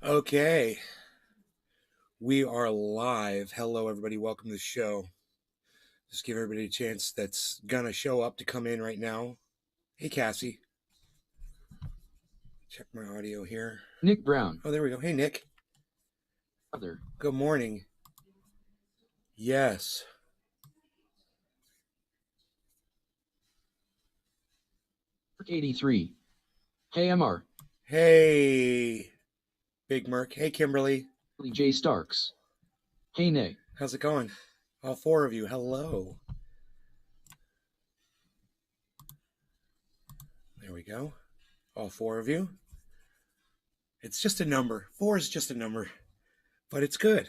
Okay, we are live. Hello, everybody. Welcome to the show. Just give everybody a chance that's gonna show up to come in right now. Hey, Cassie. Check my audio here. Nick Brown. Oh, there we go. Hey, Nick. Other. Good morning. Yes. Merc 83. Hey, MR. Hey, Big Merc. Hey, Kimberly. J. Starks. Hey, Nick. How's it going? All four of you. Hello. There we go. All four of you. It's just a number. 4 is just a number, but it's good.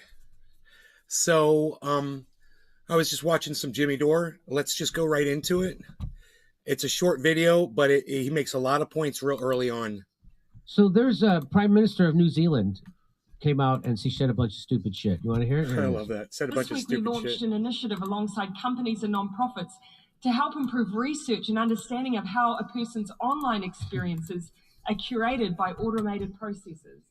So, I was just watching some Jimmy Dore. Let's just go right into it. It's a short video, but he makes a lot of points real early on. So there's a Prime Minister of New Zealand came out and she said a bunch of stupid shit. You want to hear it? I love that. Said a bunch of stupid shit. This week we launched an initiative alongside companies and nonprofits to help improve research and understanding of how a person's online experiences are curated by automated processes.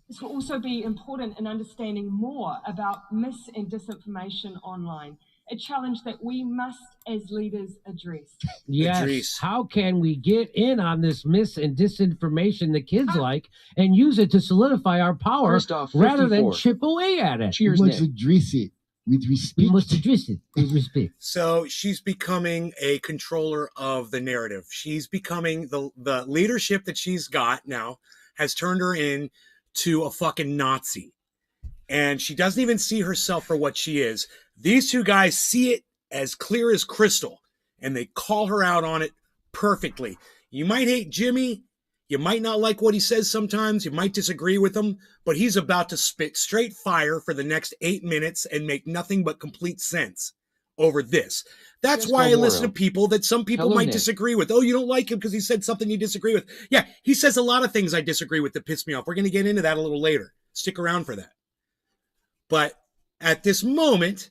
This will also be important in understanding more about mis and disinformation online, a challenge that we must, as leaders, address. Yes. Idris. How can we get in on this mis and disinformation the kids like and use it to solidify our power Christoph, rather than 54. chip away at it? Cheers, We must Nick. address it with We respect. must address it with respect. So she's becoming a controller of the narrative. She's becoming the leadership that she's got now has turned her into a fucking Nazi. And she doesn't even see herself for what she is. These two guys see it as clear as crystal, and they call her out on it perfectly. You might hate Jimmy. You might not like what he says sometimes. You might disagree with him, but he's about to spit straight fire for the next 8 minutes and make nothing but complete sense over this. That's Yes, why I Gomorrah. listen to people that some people Hello, might Nick. disagree with. Oh, you don't like him because he said something you disagree with. Yeah, he says a lot of things I disagree with that piss me off. We're going to get into that a little later. Stick around for that. But at this moment,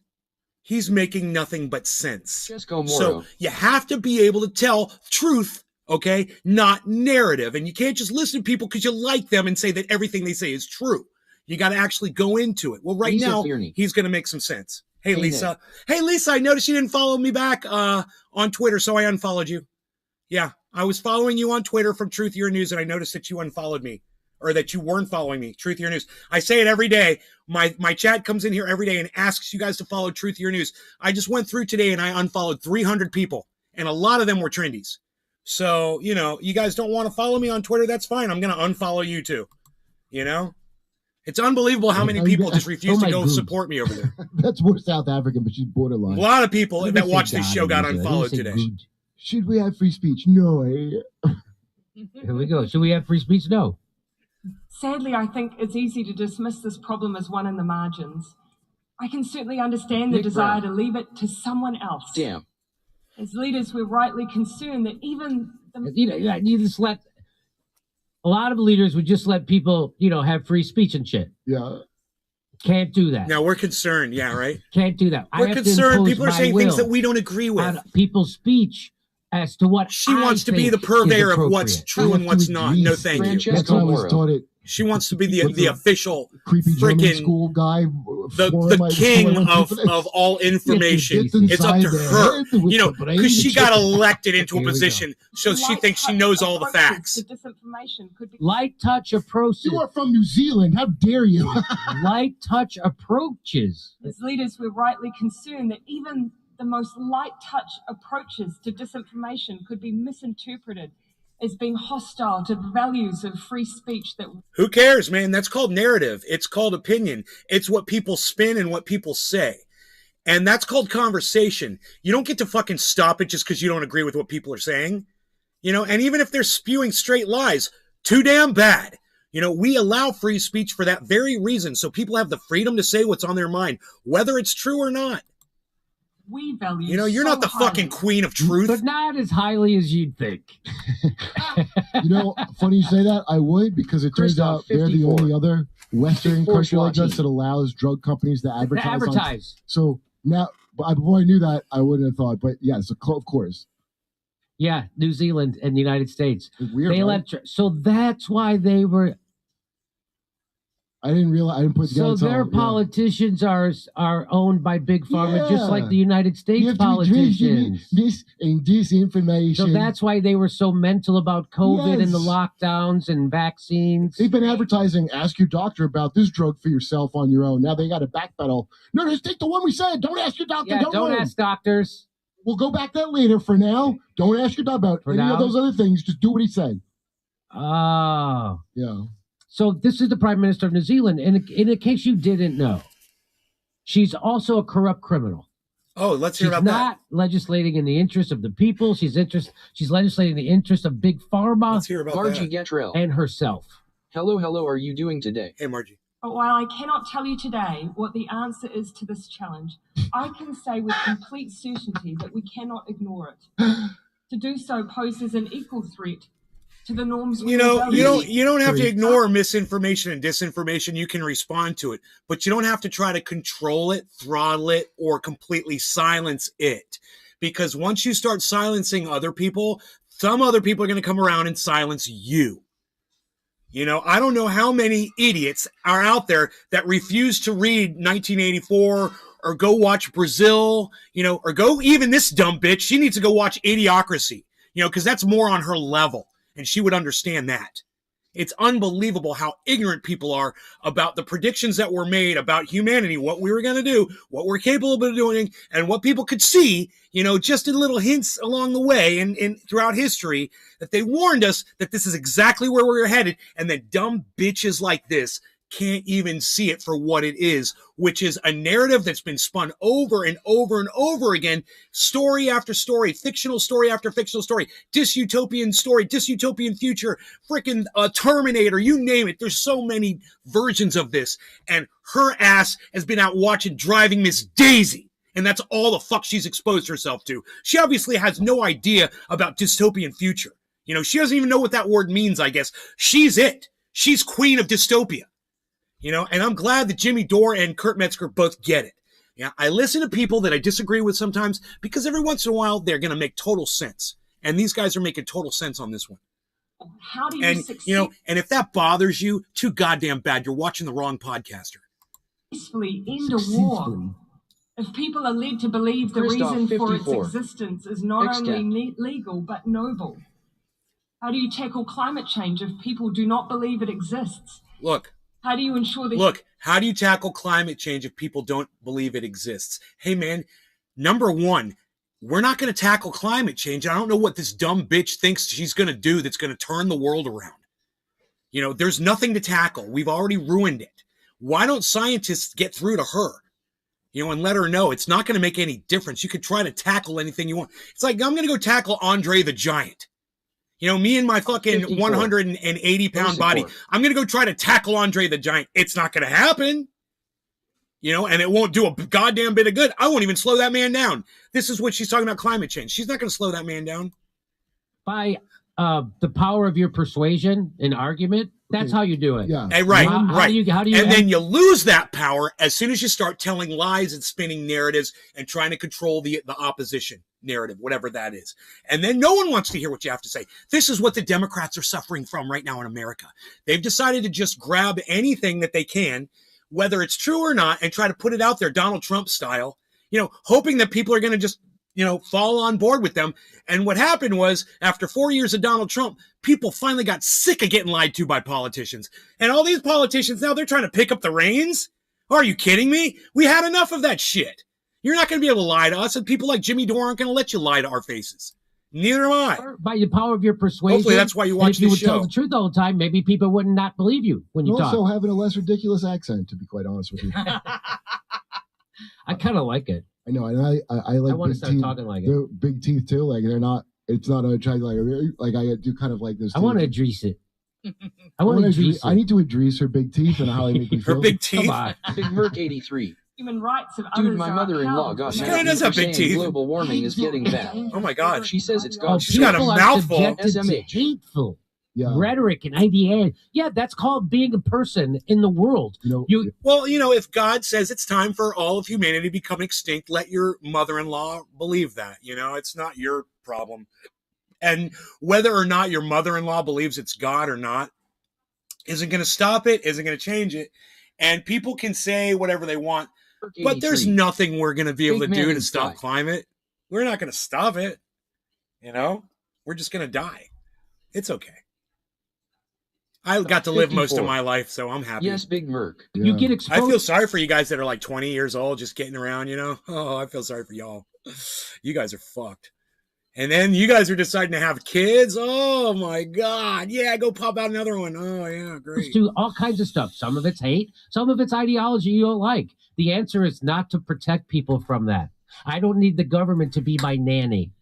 he's making nothing but sense. Just go more. So you have to be able to tell truth, okay, not narrative. And you can't just listen to people because you like them and say that everything they say is true. You got to actually go into it. Well, right Lisa now, Fearney. he's going to make some sense. Hey, Hey, Lisa. Hey, Lisa, I noticed you didn't follow me back on Twitter, so I unfollowed you. Yeah, I was following you on Twitter from Truth Your News, and I noticed that you unfollowed me. Or that you weren't following me, Truth Your News. I say it every day. My chat comes in here every day and asks you guys to follow Truth Your News. I just went through today and I unfollowed 300 people, and a lot of them were trendies. So, you know, you guys don't want to follow me on Twitter, that's fine. I'm going to unfollow you too. You know? It's unbelievable how many people just refuse to go support me over there. That's more South African, but she's A borderline. lot of people I that didn't say watch this God, show got I didn't say unfollowed good. today. Should we have free speech? No. Here we go. Should we have free speech? No. Sadly, I think it's easy to dismiss this problem as one in the margins. I can certainly understand the Nick desire Brown. to leave it to someone else. Damn. As leaders, we're rightly concerned that even the You just let a lot of leaders would just let people, have free speech and shit. Yeah. Can't do that. Now we're concerned, yeah, right? Can't do that. I We're have to concerned. impose People are my saying things will that we don't agree with. on people's speech as to what She I wants to be the think is purveyor of what's appropriate. true and what's not. No, thank you. Francesca That's why I was Moro. taught it. She wants to be the official, Creepy German frickin' school guy. the king of all information. Get It's up to inside their her, head with you know, the brain because she and got shit. elected into a Here we go. position, so she light thinks she touch knows all the approaches facts. to disinformation could be Light touch approaches. You are from New Zealand. How dare you? Light touch approaches. As leaders, we're rightly concerned that even the most light touch approaches to disinformation could be misinterpreted as being hostile to the values of free speech that Who cares, man? That's called narrative. It's called opinion. It's what people spin and what people say. And that's called conversation. You don't get to fucking stop it just because you don't agree with what people are saying. You know, and even if they're spewing straight lies, too damn bad. You know, we allow free speech for that very reason, so people have the freedom to say what's on their mind, whether it's true or not. we value. You know, you're so not the highly. fucking queen of truth. But not as highly as you'd think. You know, funny you say that. I would, because it turns Christoph, out they're the 54. only other Western 54 country like watching. us that allows drug companies to advertise. on- Advertise. So now, but before I knew that, I wouldn't have thought. But yes, of course. Yeah, New Zealand and the United States. Weird. They right? let so that's why they were I didn't realize. I didn't put together. So their politicians are owned by big pharma, just like the United States politicians. Disinformation. So that's why they were so mental about COVID and the lockdowns and vaccines. They've been advertising, ask your doctor about this drug for yourself on your own. Now they got to backpedal. No, just take the one we said. Don't ask your doctor. Yeah, don't ask doctors. We'll go back that later. For now, don't ask your doctor about any of those other things. Just do what he said. Oh. Yeah. So this is the Prime Minister of New Zealand. And in case you didn't know, she's also a corrupt criminal. Oh, let's hear about She's not legislating in the interest of the people. She's legislating in the interest of big pharma. Let's hear about Margie Gatrell. And herself. Hello, are you doing today? Hey, Margie. But while I cannot tell you today what the answer is to this challenge, I can say with complete certainty that we cannot ignore it. To do so poses an equal threat to the norms. You don't have to ignore misinformation and disinformation. You can respond to it, but you don't have to try to control it, throttle it, or completely silence it. Because once you start silencing other people, some other people are going to come around and silence you. You know, I don't know how many idiots are out there that refuse to read 1984 or go watch Brazil, or go even this dumb bitch. She needs to go watch Idiocracy, because that's more on her level. And she would understand that. It's unbelievable how ignorant people are about the predictions that were made about humanity, what we were going to do, what we're capable of doing, and what people could see, just in little hints along the way and throughout history, that they warned us that this is exactly where we're headed, and that dumb bitches like this can't even see it for what it is, which is a narrative that's been spun over and over and over again, story after story, fictional story after fictional story, dystopian story, dystopian future, freaking Terminator, you name it. There's so many versions of this, and her ass has been out watching Driving Miss Daisy, and that's all the fuck she's exposed herself to. She obviously has no idea about dystopian future. She doesn't even know what that word means, I guess. She's it. She's queen of dystopia. And I'm glad that Jimmy Dore and Kurt Metzger both get it. Yeah, I listen to people that I disagree with sometimes because every once in a while they're going to make total sense. And these guys are making total sense on this one. How do you succeed? And if that bothers you, too goddamn bad. You're watching the wrong podcaster. Peacefully end a war. If people are led to believe the reason for its existence is not only legal but noble. How do you tackle climate change if people do not believe it exists? How do you ensure that... how do you tackle climate change if people don't believe it exists? Hey, man, number one, we're not going to tackle climate change. I don't know what this dumb bitch thinks she's going to do that's going to turn the world around. There's nothing to tackle. We've already ruined it. Why don't scientists get through to her? And let her know it's not going to make any difference. You could try to tackle anything you want. It's like, I'm going to go tackle Andre the Giant. Me and my fucking 180-pound body, I'm going to go try to tackle Andre the Giant. It's not going to happen. And it won't do a goddamn bit of good. I won't even slow that man down. This is what she's talking about, climate change. She's not going to slow that man down. By the power of your persuasion and argument, that's how you do it. Yeah. Hey, right. How do you and then you lose that power as soon as you start telling lies and spinning narratives and trying to control the opposition narrative, whatever that is. And then no one wants to hear what you have to say. This is what the Democrats are suffering from right now in America. They've decided to just grab anything that they can, whether it's true or not, and try to put it out there Donald Trump style, hoping that people are going to just, fall on board with them. And what happened was, after 4 years of Donald Trump, people finally got sick of getting lied to by politicians. And all these politicians now, they're trying to pick up the reins. Are you kidding me? We had enough of that shit. You're not going to be able to lie to us, and people like Jimmy Dore aren't going to let you lie to our faces. Neither am I. By the power of your persuasion. Hopefully that's why you watch this show. If you would show. tell the truth all the time, maybe people would not believe you when you talk. Also having a less ridiculous accent, to be quite honest with you. I kind of like it. I know, and I like. I want to start talking like it. They're big teeth too. Like they're not. It's not a try like I do kind of like this. I want to address it. I need to address her big teeth and how they make me feel. Her big teeth. Big Merc 83. Human rights of others. Dude, my mother-in-law got She mad kinda at me does for have big saying teeth. global warming is getting bad. Oh my God. She says it's Oh, God's She's got a people are mouthful. subjected to SMH. hateful rhetoric and ideas. Yeah, that's called being a person in the world. Well, if God says it's time for all of humanity to become extinct, let your mother-in-law believe that. It's not your problem. And whether or not your mother-in-law believes it's God or not, isn't going to stop it, isn't going to change it. And people can say whatever they want, but there's nothing we're going to be able to do to stop climate. We're not going to stop it. You know, we're just going to die. It's okay. I got to live most of my life, so I'm happy. Yes, Big Merc. Yeah. You get exposed. I feel sorry for you guys that are like 20 years old, just getting around, you know? Oh, I feel sorry for y'all. You guys are fucked. And then you guys are deciding to have kids. Oh my God. Yeah, go pop out another one. Oh yeah, great. Do all kinds of stuff. Some of it's hate, some of it's ideology you don't like. The answer is not to protect people from that. I don't need the government to be my nanny.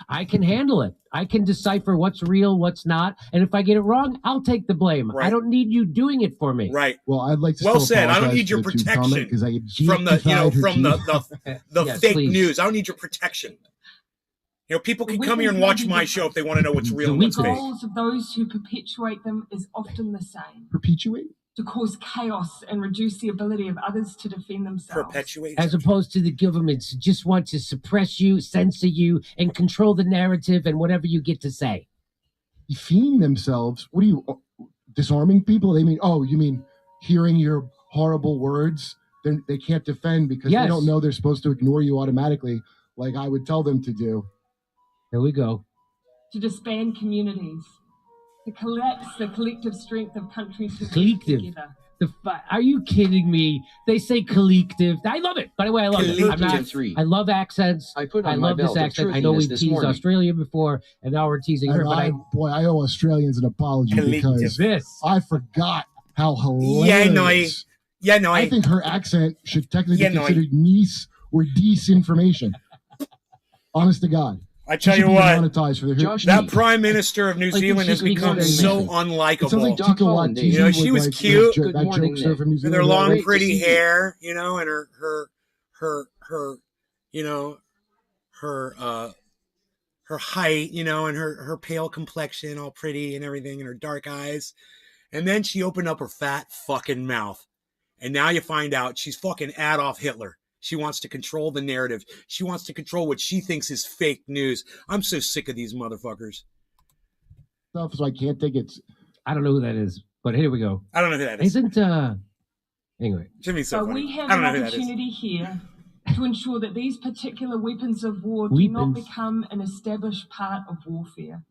I can handle it. I can decipher what's real, what's not. And if I get it wrong, I'll take the blame. Right. I don't need you doing it for me. Right. Well, I'd like to Well still said. I don't apologize need your for the tube protection comment, 'cause I from the, you know, deep-fried her from teeth. the Yes, fake please. news. I don't need your protection. You know, people can The come here and weapons watch may be my show if they want to know what's real The and what's The fake. goals of those who perpetuate them is often the same: Perpetuate? to cause chaos and reduce the ability of others to defend themselves. Perpetuate. As opposed to the governments just want to suppress you, censor you, and control the narrative and whatever you get to say. Defeating themselves? What are you, disarming people? They mean, oh, you mean hearing your horrible words? Then they can't defend because Yes. they don't know they're supposed to ignore you automatically, like I would tell them to do. Here we go. To disband communities, to collapse the collective strength of countries who work Collective. together. Are you kidding me? They say collective. I love it. By the way, I love it. I'm not, Three. I love accents. I put on I my love this belt of accent. I know we truthiness this teased morning. Australia before, and now we're teasing her. And But I owe Australians an apology Collective. because this. I forgot how Yeah, hilarious. no, I think her accent should technically Yeah, be no, considered niece or disinformation. Honest to God. I She tell should you be what, demonetized for the Josh, that me. Prime Minister of New Like, Zealand has she's become ignoring so me. It sounds unlikable. like Doc Tika Holland, Waititi you know, she with, was like, cute. That Good morning, jokester Nick. from New With Zealand. her long, Great to pretty see you. hair, you know, and her height, you know, and her pale complexion, all pretty and everything, and her dark eyes. And then she opened up her fat fucking mouth. And now you find out she's fucking Adolf Hitler. She wants to control the narrative. She wants to control what she thinks is fake news. I'm so sick of these motherfuckers. Stuff, so I can't think it's. I don't know who that is, but here we go. I don't know who that is. Isn't anyway? Jimmy's so So funny. we have I don't an know who that is. opportunity here to ensure that these particular weapons of war do not Weapons. become an established part of warfare.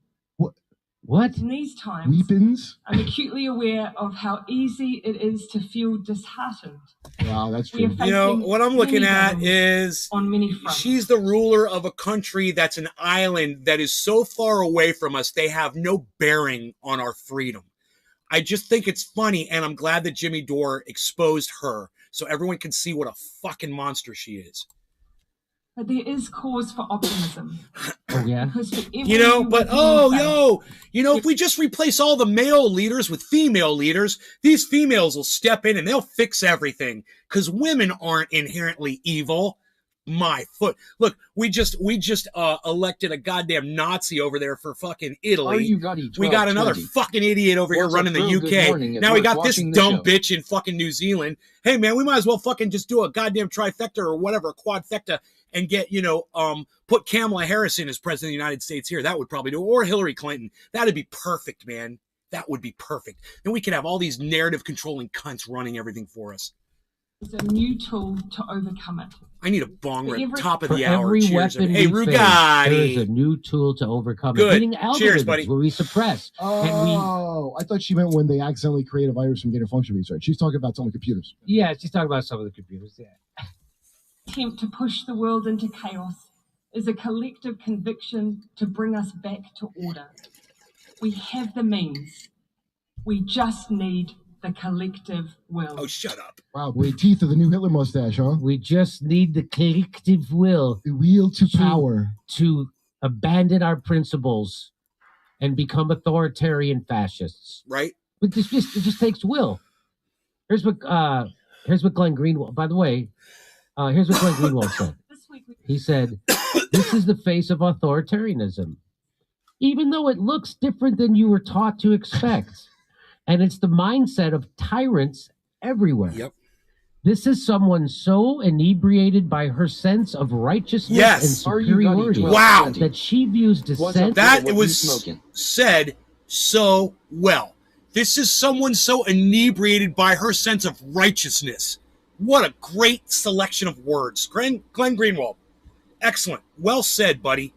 What? In these times, Weapons? I'm acutely aware of how easy it is to feel disheartened Wow, that's We are true. You know, facing what I'm looking many at battles is on many fronts. she's the ruler of a country that's an island that is so far away from us, they have no bearing on our freedom. I just think it's funny, and I'm glad that Jimmy Dore exposed her so everyone can see what a fucking monster she is. But there is cause for optimism. Oh yeah. Because for every You know, new but weapon we face, if we just replace all the male leaders with female leaders, these females will step in and they'll fix everything because women aren't inherently evil. My foot. Look, we just elected a goddamn Nazi over there for fucking Italy. We got another fucking idiot over here What's running up, the bro? Good UK. morning. At Now we work got this watching the dumb show. bitch in fucking New Zealand. Hey man, we might as well fucking just do a goddamn trifecta or whatever, a quadfecta, and get, put Kamala Harris in as president of the United States here. That would probably do, or Hillary Clinton. That'd be perfect, man. That would be perfect. Then we could have all these narrative controlling cunts running everything for us. is a new tool to overcome it. I need a bong at every- top of For the hour. every Cheers. weapon Hey, we face, there is a Rugatti. new tool to overcome Good. it. Meaning algorithms Cheers, buddy. where we suppress. Oh, I thought she meant when they accidentally create a virus from gain of function research. She's talking about some of the computers. Yeah, she's talking about some of the computers. Yeah. Attempt to push the world into chaos is a collective conviction to bring us back to order. We have the means. We just need the collective will. Oh, shut up. Wow, the teeth of the new Hitler mustache, huh? We just need the collective will The wheel to power. to abandon our principles and become authoritarian fascists. Right? But it just takes will. Here's what Glenn Greenwald. By the way, here's what Glenn Greenwald said. This week we He said, "This is the face of authoritarianism, even though it looks different than you were taught to expect, and it's the mindset of tyrants everywhere." Yep. This is someone so inebriated by her sense of righteousness Yes. and Are you superiority Gotti Wow. 1220? that she views What's up, dissent. That What it you was smoking? said so well. This is someone so inebriated by her sense of righteousness. What a great selection of words. Glenn Greenwald. Excellent. Well said, buddy.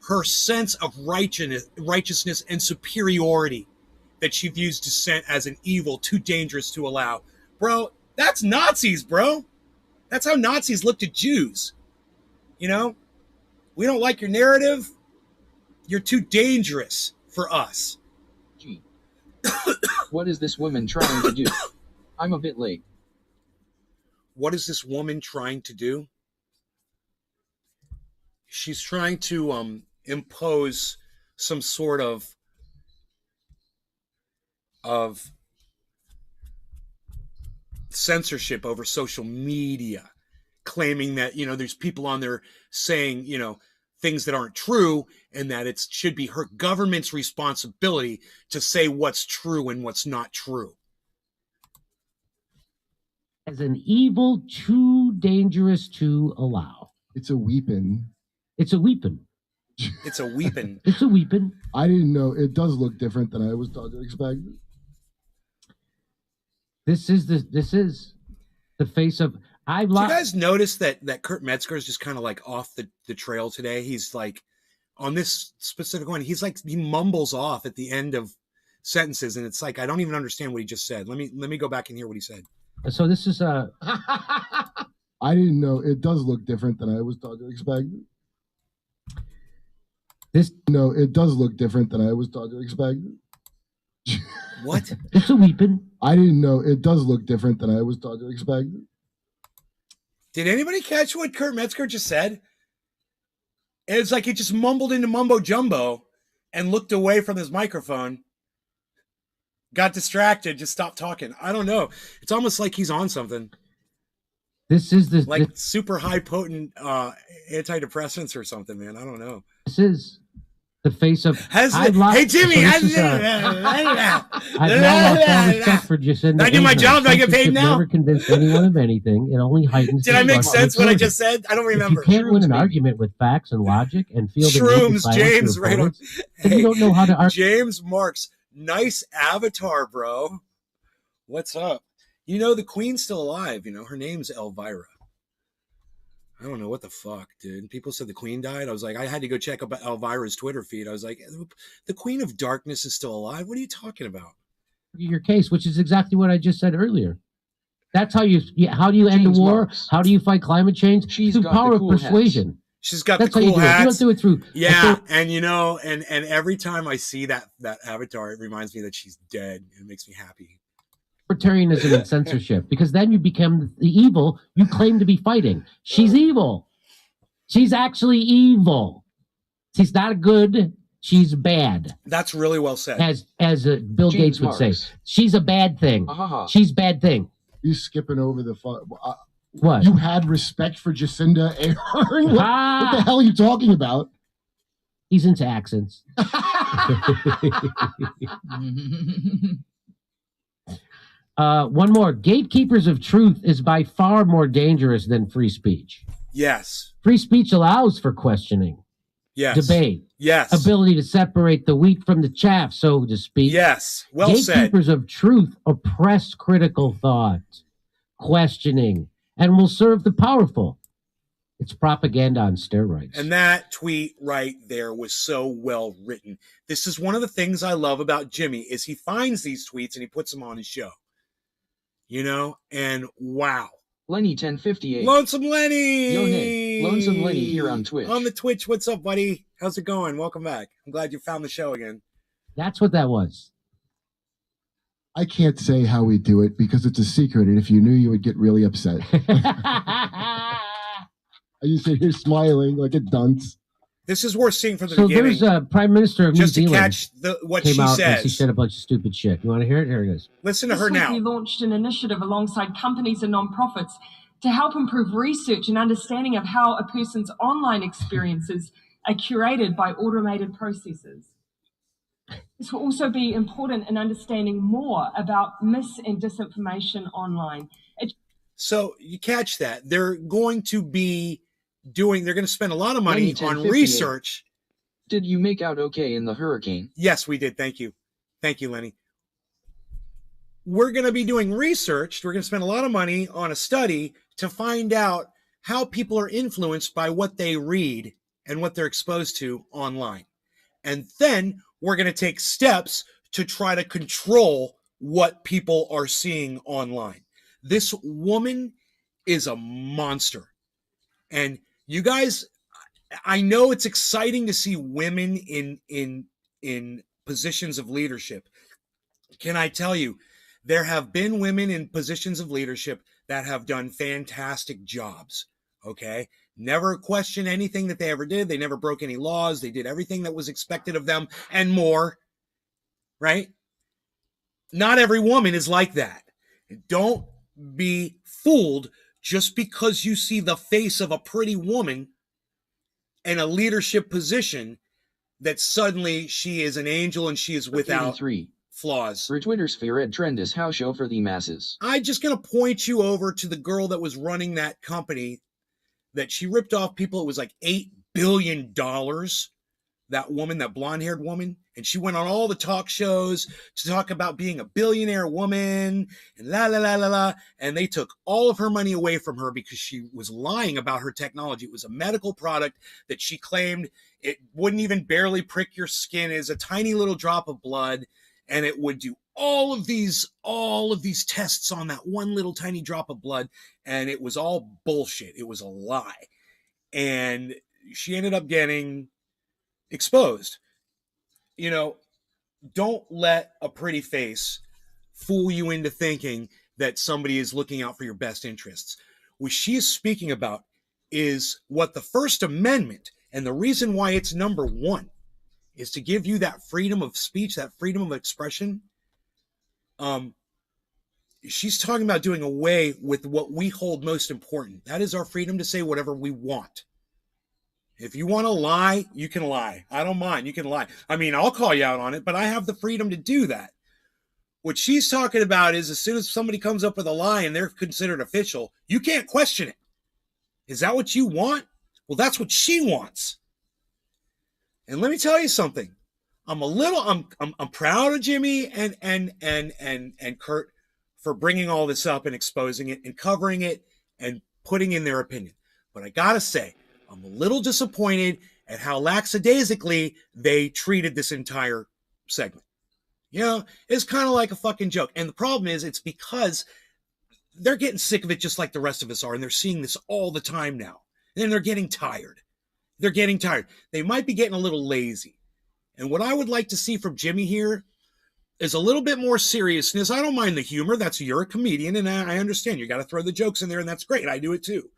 Her sense of righteousness and superiority that she views dissent as an evil too dangerous to allow. Bro, that's Nazis, bro. That's how Nazis looked at Jews. You know? We don't like your narrative. You're too dangerous for us. Gee. What is this woman trying to do? I'm a bit late. What is this woman trying to do? She's trying to impose some sort of censorship over social media, claiming that, you know, there's people on there saying, you know, things that aren't true, and that it should be her government's responsibility to say what's true and what's not true. As an evil too dangerous to allow. It's a weepon. It's a weepon. It's a weepon. It's a weepon. I didn't know. It does look different than I was taught to expect. This is the face of. Do you guys notice that Kurt Metzger is just kind of like off the trail today? He's like, on this specific one, he's like, he mumbles off at the end of sentences, and it's like, I don't even understand what he just said. Let me go back and hear what he said. So this is I didn't know. It does look different than I was taught to expect. It does look different than I was taught to expect. What? It's a weepon. I didn't know. It does look different than I was taught to expect. Did anybody catch what Kurt Metzger just said? It's like he just mumbled into mumbo jumbo and looked away from his microphone, got distracted, just stopped talking. I don't know. It's almost like he's on something. This is the like super high potent antidepressants or something, man. I don't know. This is the face of. Hey Jimmy, I've now lost all respect for Jacinda. I do my job. Do I get paid now? Never convinced anyone of anything. It only heightens. Did I make sense what I just said? I don't remember. If you can't win an argument with facts and logic and feel the Shrooms, James, right on. Hey, you don't know how to argue. James Marks, nice avatar, bro. What's up? You know the Queen's still alive. You know her name's Elvira. I don't know what the fuck, dude. People said the Queen died. I was like, I had to go check up Elvira's Twitter feed. I was like, the Queen of Darkness is still alive. What are you talking about? Your case, which is exactly what I just said earlier. That's how you. How do you end a war? Marks. How do you fight climate change? She's through got power the of cool persuasion. hats. She's got That's the cool how you do hats. it. You don't do it through. Yeah, and you know, and every time I see that avatar, it reminds me that she's dead. It makes me happy. Authoritarianism and censorship, because then you become the evil you claim to be fighting. She's evil. She's actually evil. She's not good. She's bad. That's really well said. As Bill James Gates would say, Marks. she's a bad thing. She's bad thing. You skipping over the What? You had respect for Jacinda Ardern? What the hell are you talking about? He's into accents. One more. Gatekeepers of truth is by far more dangerous than free speech. Yes. Free speech allows for questioning, debate, ability to separate the wheat from the chaff, so to speak. Yes. Well said. Gatekeepers of truth oppress critical thought, questioning, and will serve the powerful. It's propaganda on steroids. And that tweet right there was so well written. This is one of the things I love about Jimmy is he finds these tweets and he puts them on his show. You know, and wow. Lenny 1058. Lonesome Lenny. Yo, hey. Lonesome Lenny here on Twitch. On the Twitch. What's up, buddy? How's it going? Welcome back. I'm glad you found the show again. That's what that was. I can't say how we do it because it's a secret, and if you knew, you would get really upset. I just sit here smiling like a dunce. This is worth seeing from the so beginning. There's a Prime Minister of New Zealand. Just to catch what came she out says. And she said a bunch of stupid shit. You want to hear it? Here it is. Listen to her now. We launched an initiative alongside companies and nonprofits to help improve research and understanding of how a person's online experiences are curated by automated processes. This will also be important in understanding more about mis- and disinformation online. So you catch that. They're going to spend a lot of money on research. Did you make out okay in the hurricane? Yes, we did. Thank you. Thank you, Lenny. We're going to be doing research. We're going to spend a lot of money on a study to find out how people are influenced by what they read and what they're exposed to online. And then we're going to take steps to try to control what people are seeing online. This woman is a monster. And you guys, I know it's exciting to see women in positions of leadership. Can I tell you, there have been women in positions of leadership that have done fantastic jobs. Okay. Never question anything that they ever did. They never broke any laws. They did everything that was expected of them and more. Right? Not every woman is like that. Don't be fooled just because you see the face of a pretty woman in a leadership position that suddenly she is an angel and she is without flaws. For Twitter's favorite trend is house show for the masses. I'm just going to point you over to the girl that was running that company that she ripped off people. It was like $8 billion. That woman, that blonde-haired woman, and she went on all the talk shows to talk about being a billionaire woman and la, la, la, la, la. And they took all of her money away from her because she was lying about her technology. It was a medical product that she claimed it wouldn't even barely prick your skin. It's a tiny little drop of blood, and it would do all of these tests on that one little tiny drop of blood. And it was all bullshit. It was a lie. And she ended up getting exposed. You know, don't let a pretty face fool you into thinking that somebody is looking out for your best interests. What she is speaking about is what the First Amendment, and the reason why it's number one, is to give you that freedom of speech, that freedom of expression. She's talking about doing away with what we hold most important. That is our freedom to say whatever we want. If you want to lie, you can lie. I don't mind. You can lie. I mean, I'll call you out on it, but I have the freedom to do that. What she's talking about is as soon as somebody comes up with a lie and they're considered official, you can't question it. Is that what you want? Well, that's what she wants. And let me tell you something. I'm proud of Jimmy and Kurt for bringing all this up and exposing it and covering it and putting in their opinion. But I gotta say, I'm a little disappointed at how lackadaisically they treated this entire segment. You know, it's kind of like a fucking joke. And the problem is it's because they're getting sick of it just like the rest of us are. And they're seeing this all the time now. And they're getting tired. They're getting tired. They might be getting a little lazy. And what I would like to see from Jimmy here is a little bit more seriousness. I don't mind the humor. You're a comedian, and I understand. You got to throw the jokes in there, and that's great. I do it too.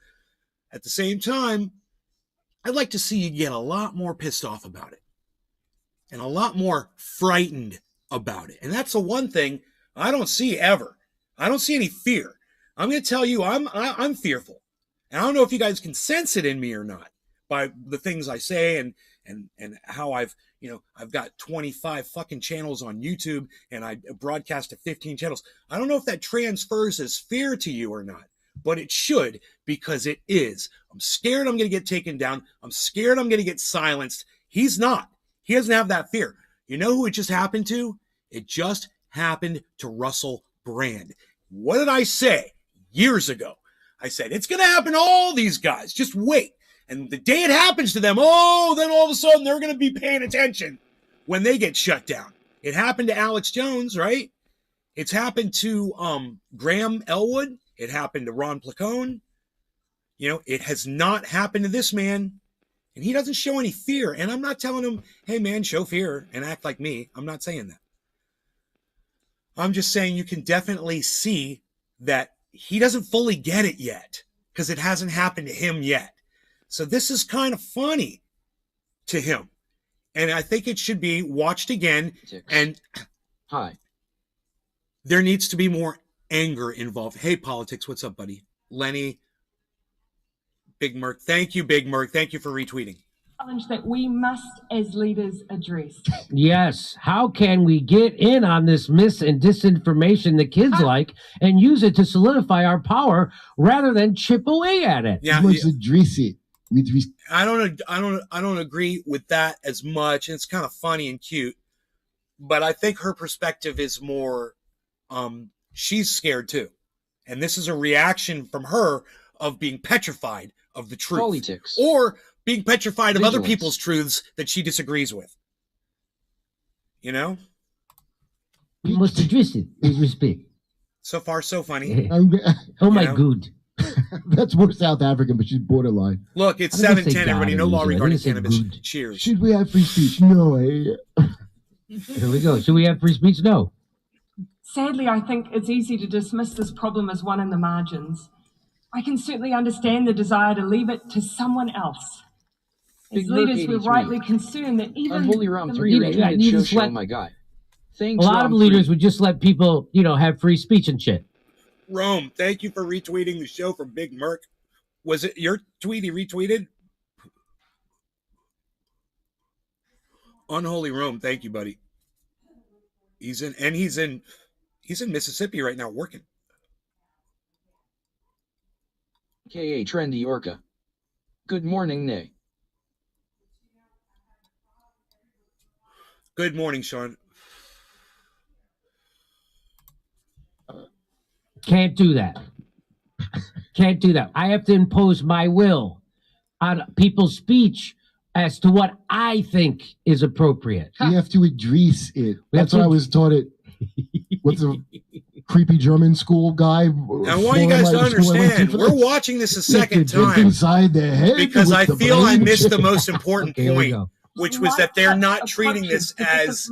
At the same time, I'd like to see you get a lot more pissed off about it and a lot more frightened about it. And that's the one thing I don't see ever. I don't see any fear. I'm going to tell you, I'm fearful. And I don't know if you guys can sense it in me or not by the things I say and how I've got 25 fucking channels on YouTube and I broadcast to 15 channels. I don't know if that transfers as fear to you or not. But it should, because it is. I'm scared I'm going to get taken down. I'm scared I'm going to get silenced. He's not. He doesn't have that fear. You know who it just happened to? It just happened to Russell Brand. What did I say years ago? I said, it's going to happen to all these guys. Just wait. And the day it happens to them, then all of a sudden they're going to be paying attention when they get shut down. It happened to Alex Jones, right? It's happened to Graham Elwood. It happened to Ron Placone. You know, it has not happened to this man. And he doesn't show any fear. And I'm not telling him, hey, man, show fear and act like me. I'm not saying that. I'm just saying you can definitely see that he doesn't fully get it yet because it hasn't happened to him yet. So this is kind of funny to him. And I think it should be watched again. And Hi. There needs to be more anger involved. Hey, politics, what's up, buddy? Lenny, Big Merc. Thank you, Big Merc. Thank you for retweeting. Challenge that we must, as leaders, address. Yes. How can we get in on this mis and disinformation the kids like and use it to solidify our power rather than chip away at it? Yeah, I don't agree with that as much. And it's kind of funny and cute. But I think her perspective is more, she's scared too. And this is a reaction from her of being petrified of the truth. Politics. Or being petrified of other Vigilance. people's truths that she disagrees with. You know? We must address it with respect. So far, so funny. Oh my know? god. That's more South African, but she's borderline. Look, it's I think they 7:10, say everybody. God No in law Israel. I regarding think they say cannabis. good. Cheers. Should we have free speech? No. Here we go. Should we have free speech? No. Sadly, I think it's easy to dismiss this problem as one in the margins. I can certainly understand the desire to leave it to someone else. As Big Merc leaders, we're 83. rightly concerned that even Unholy Ram the 3 You know, I retweeted need to show select- my guy. A Thanks, lot Ram of leaders 3. would just let people, have free speech and shit. Rome, thank you for retweeting the show from Big Merc. Was it your tweet he retweeted? Unholy Rome, thank you, buddy. He's in Mississippi right now working. Ka Trendy Orca. Good morning, Nay. Good morning, Sean. Can't do that. Can't do that. I have to impose my will on people's speech as to what I think is appropriate. We have to address it. We have That's what to- I was taught at what's a creepy German school guy. I want you guys to understand, we're watching this a second time inside the head because with I the feel I brain missed the chip. most important Okay, here we point, go. which was that they're not treating this as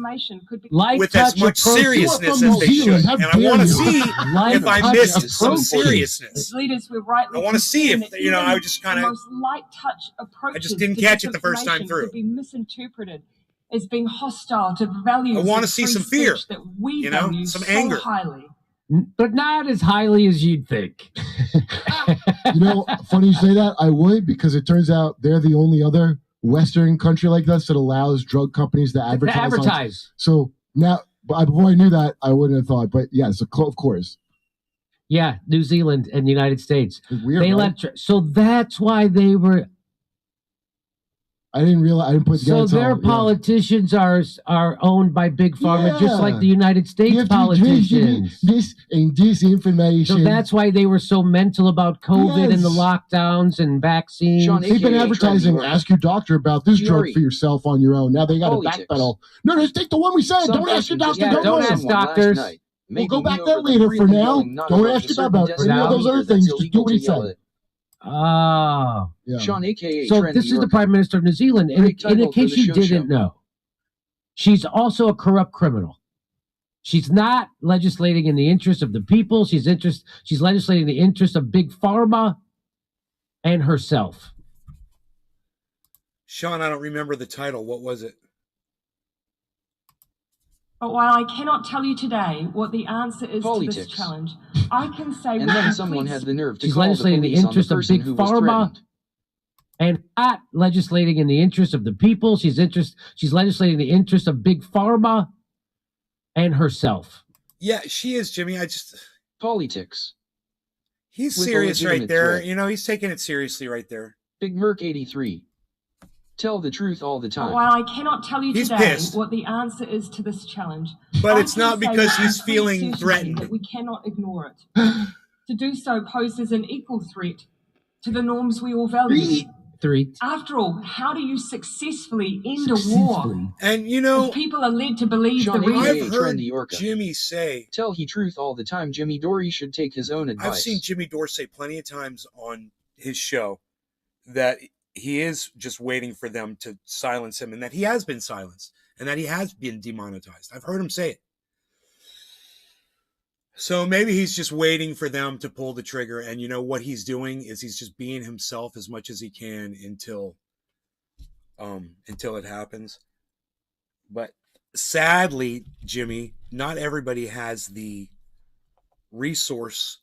Light with as touch much approach. seriousness You are as from they New should. Zealand. How And I want to dare you. see Light if I touch missed some approach. seriousness. As leaders, we're rightly I want to see if, concerned that I even just the kind of, most light touch approaches just didn't to catch it the first time disinformation through. could be misinterpreted as being hostile to the values I wanna of see free some fear, speech that we you know, value some so anger. highly. But not as highly as you'd think. Funny you say that. I would, because it turns out they're the only other Western country like us that allows drug companies to To advertise. advertise. So now, before I knew that, I wouldn't have thought. But yeah, so of course, Yeah, New Zealand and the United States. it's weird. They Right? so that's why they were. I didn't realize. I didn't put So together. their until- yeah. politicians are owned by big pharma, just like the United You States have to address politicians. this and disinformation. So that's why they were so mental about COVID and the Yes. lockdowns and vaccines. Sean, They've been AKA advertising. Trendy Ask your doctor about this drug Fury. for yourself on your own. Now they got to Politics. backpedal. No, just take the one we said. Some Don't ask your person doctor. just Yeah, don't asked ask someone last doctors. night, We'll maybe go me back over that the later for freely now. yelling, not Don't about ask the about certain any of those decimal other meter things. that's Just do illegal what he to yell said. at. Oh. Yeah. Sean, aka So Trendy this is the Orca. Prime Minister of New Zealand. And Great in title case for the you show didn't know, she's also a corrupt criminal. She's not legislating in the interest of the people. She's legislating in the interest of big pharma and herself. Sean, I don't remember the title. What was it? But while I cannot tell you today what the answer is to Politics. this challenge, I can say And with then complete someone had the nerve to She's call the legislating the police on the interest of person big who was pharma. threatened. And not legislating in the interest of the people. She's legislating in the interest of big pharma and herself. Yeah, she is, Jimmy. Politics. He's With a serious right legitimate there. threat. He's taking it seriously right there. Big Merc 83. Tell the truth all the But time. while I cannot tell you He's today pissed. what the answer is to this challenge, But I it's can not say because with he's complete feeling certainty threatened. that we cannot ignore it. To do so poses an equal threat to the norms we all value. Three. After all, how do you successfully end a war And if people are led to believe Sean, the reason? AKA I've heard Trendy Orca. Jimmy say, Tell he truth all the time. Jimmy Dore should take his own advice. I've seen Jimmy Dore say plenty of times on his show that he is just waiting for them to silence him and that he has been silenced and that he has been demonetized. I've heard him say it. So maybe he's just waiting for them to pull the trigger. And what he's doing is he's just being himself as much as he can until it happens. But sadly, Jimmy, not everybody has the resource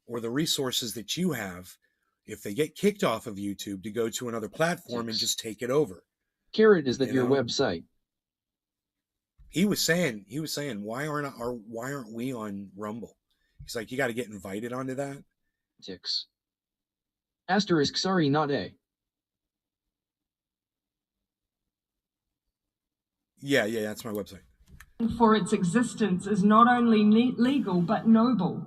or the resources that you have if they get kicked off of YouTube to go to another platform and just take it over. Carrot, is that You your know? website? He was saying, why aren't we on Rumble? He's like, you got to get invited onto that. Ticks. Asterisk, sorry, not a. Yeah, that's my website. for its existence is not only legal but noble?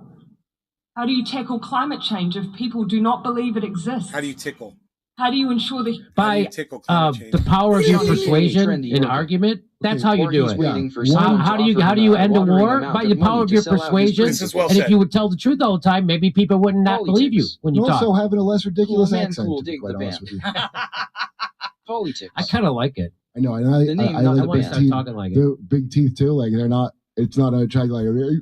How do you tackle climate change if people do not believe it exists? How do you tickle? How do you ensure the How do By you tickle climate change? the power of your Sean is persuasion trendy, in okay. argument. That's Okay, how you Or do he's it. waiting Yeah. for someone How to do you offer how do him you a end a wandering war? amount By of the money power of to your sell out his persuasion. This is principles. well And if said. you would tell the truth all the time, maybe people would not believe you Politics. when you And also talk. having a less ridiculous Cool man, accent, cool to be dig quite the honest with you. Politics. I kind of like it. I know, and The name, I not I the like want to big band. start teeth. talking like it. The big teeth too. Like they're not. It's not attractive.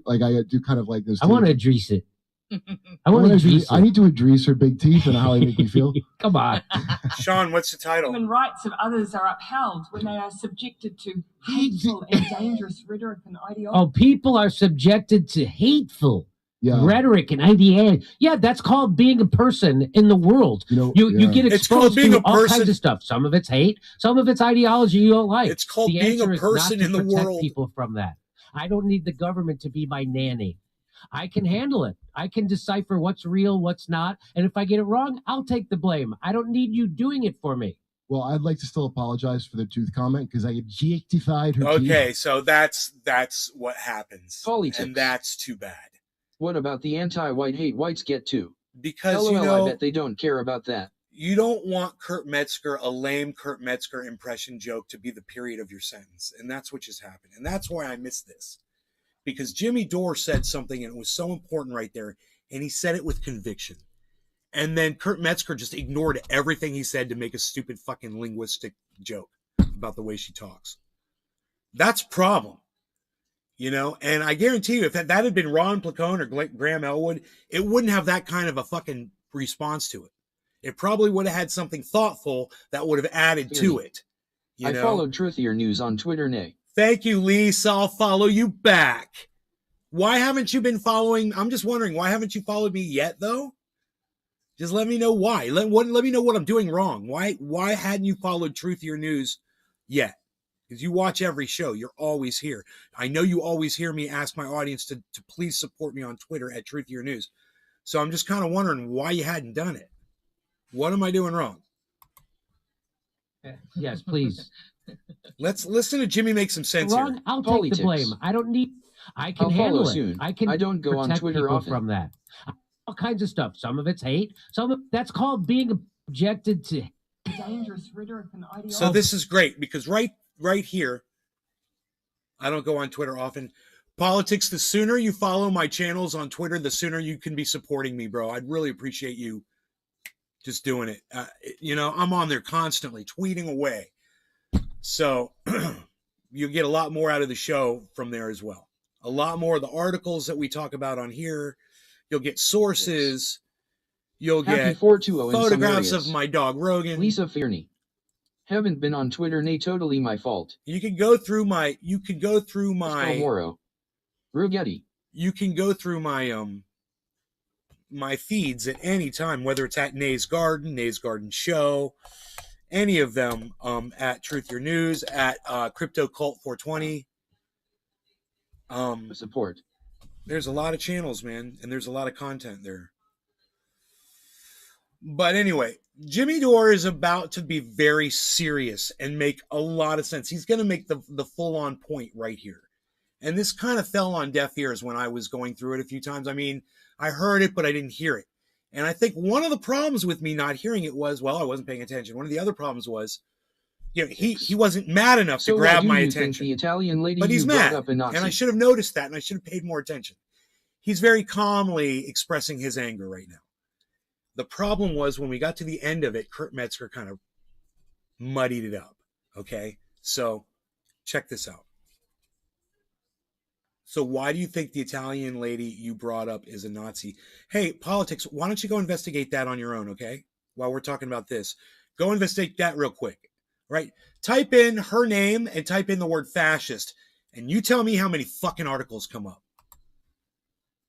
Like I do kind of like those. I want to teeth. address it. I want to address I it. need to address her big teeth and how they make me feel. Come on. Sean, what's the title? human rights of others are upheld when they are subjected to hateful and dangerous rhetoric and ideology. Oh, people are subjected to hateful Yeah, rhetoric and ideology. Yeah, that's called being a person in the world. you You get It's called exposed being to a all person- kinds of stuff. Some of it's hate, some of it's ideology you don't like. It's called The being a answer is person not in to the protect world. people from that. I don't need the government to be my nanny. I can handle it. I can decipher what's real, what's not, and if I get it wrong, I'll take the blame. I don't need you doing it for me. Well, I'd like to still apologize for the tooth comment because I objectified her teeth. Okay, so that's what happens. Politics. And that's too bad. What about the anti-white hate whites get too? Because LOL, I bet they don't care about that. you don't want Kurt Metzger, a lame Kurt Metzger impression joke, to be the period of your sentence. And that's what just happened. And that's why I missed this. Because Jimmy Dore said something and it was so important right there. And he said it with conviction. And then Kurt Metzger just ignored everything he said to make a stupid fucking linguistic joke about the way she talks. That's a problem. You know, and I guarantee you, if that had been Ron Placone or Graham Elwood, it wouldn't have that kind of a fucking response to it. It probably would have had something thoughtful that would have added to it. You I know? followed Truthier News on Twitter, nay. Thank you, Lisa. I'll follow you back. Why haven't you been following? I'm just wondering, why haven't you followed me yet, though? Just let me know why. Let me know what I'm doing wrong. Why hadn't you followed Truthier News yet? Because you watch every show. You're always here. I know you always hear me ask my audience to please support me on Twitter at Truthier News. So I'm just kind of wondering why you hadn't done it. What am I doing wrong? Yes, please. Let's listen to Jimmy make some sense here. Wrong, I'll Politics. take the blame. I don't need. I can I'll handle follow it. soon. I can. I don't go on protect Twitter people often. from that. All kinds of stuff. Some of it's hate. That's called being objected to. Dangerous rhetoric and ideology. So this is great because right here, I don't go on Twitter often. Politics, the sooner you follow my channels on Twitter, the sooner you can be supporting me, bro. I'd really appreciate you just doing it. You know, I'm on there constantly tweeting away. So you get a lot more out of the show from there as well. A lot more of the articles that we talk about on here. You'll get sources. You'll Happy get 420 in some photographs areas. of my dog Rogan. Lisa Fearney. Haven't been on Twitter, nay, totally my fault. You can go through my Moro. Rugetti. you can go through my feeds at any time, whether it's at Nay's Garden Show, any of them, at Truth Your News, at Crypto Cult 420. Support. There's a lot of channels, man, and there's a lot of content there. But anyway, Jimmy Dore is about to be very serious and make a lot of sense. He's going to make the full-on point right here. And this kind of fell on deaf ears when I was going through it a few times. I mean, I heard it, but I didn't hear it. And I think one of the problems with me not hearing it was, well, I wasn't paying attention. One of the other problems was, you know, he wasn't mad enough to grab my attention. The Italian lady But he's you brought mad, up a Nazi. and I should have noticed that, and I should have paid more attention. He's very calmly expressing his anger right now. The problem was when we got to the end of it, Kurt Metzger kind of muddied it up. Okay, so check this out. So why do you think the Italian lady you brought up is a Nazi? Hey, politics, why don't you go investigate that on your own, okay? While we're talking about this. Go investigate that real quick, right? Type in her name and type in the word fascist, and you tell me how many fucking articles come up.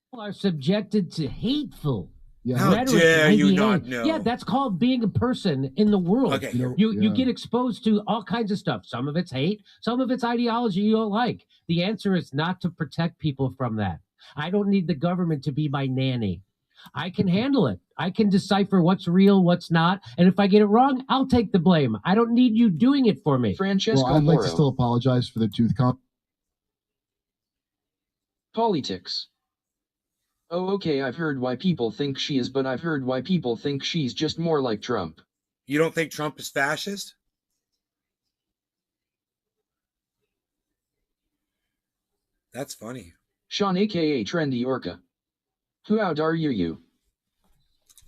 People are subjected to hateful. Yeah. How rhetoric dare and you ideology. not know? Yeah, that's called being a person in the world. Okay, here. You get exposed to all kinds of stuff. Some of it's hate, some of it's ideology you don't like. The answer is not to protect people from that. I don't need the government to be my nanny. I can handle it. I can decipher what's real, what's not, and if I get it wrong, I'll take the blame. I don't need you doing it for me. Francesco Well, I'd like Moro. to still apologize for the tooth comment. Politics. Oh, okay, I've heard why people think she is, but I've heard why people think she's just more like Trump. You don't think Trump is fascist? That's funny. Sean aka Trendy Orca. Who out are you?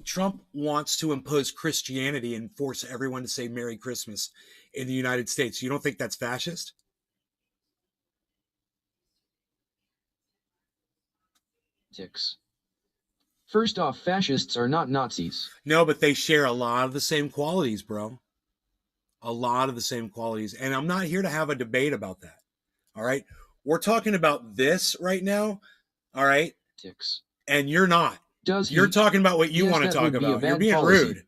Trump wants to impose Christianity and force everyone to say Merry Christmas in the United States. You don't think that's fascist? Politics. First off, fascists are not Nazis. No, but they share a lot of the same qualities, bro. A lot of the same qualities. And I'm not here to have a debate about that. All right? We're talking about this right now. All right? Politics. And you're not. Does he? You're talking about what you Yes, want to that talk would be a about. You're bad being policy.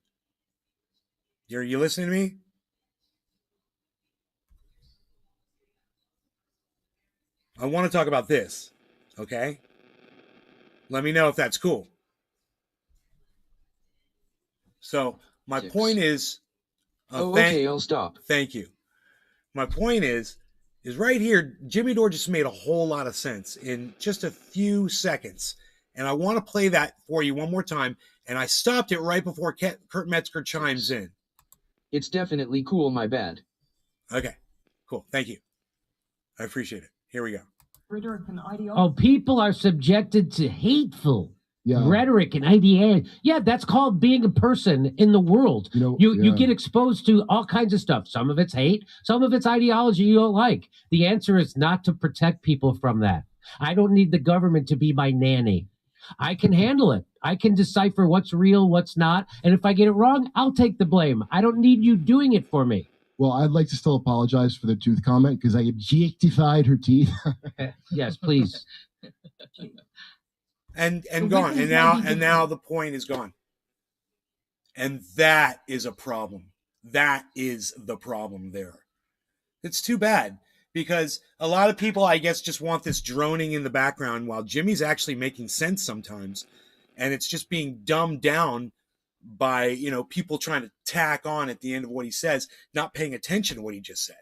rude. You listening to me? I want to talk about this. Okay? Let me know if that's cool. So my point is, okay, I'll stop. Thank you. My point is right here, Jimmy Dore just made a whole lot of sense in just a few seconds. And I want to play that for you one more time. And I stopped it right before Kurt Metzger chimes in. It's definitely cool, my bad. Okay, cool. Thank you. I appreciate it. Here we go. Rhetoric and ideology. Oh, people are subjected to hateful Yeah. rhetoric and ideation. Yeah, that's called being a person in the world. You get exposed to all kinds of stuff. Some of it's hate, some of it's ideology you don't like. The answer is not to protect people from that. I don't need the government to be my nanny. I can handle it. I can decipher what's real, what's not. And if I get it wrong, I'll take the blame. I don't need you doing it for me. Well, I'd like to still apologize for the tooth comment because I objectified her teeth. Yes, please. And gone. And now the point is gone. And that is a problem. That is the problem there. It's too bad because a lot of people, I guess, just want this droning in the background while Jimmy's actually making sense sometimes. And it's just being dumbed down by, you know, people trying to tack on at the end of what he says, not paying attention to what he just said.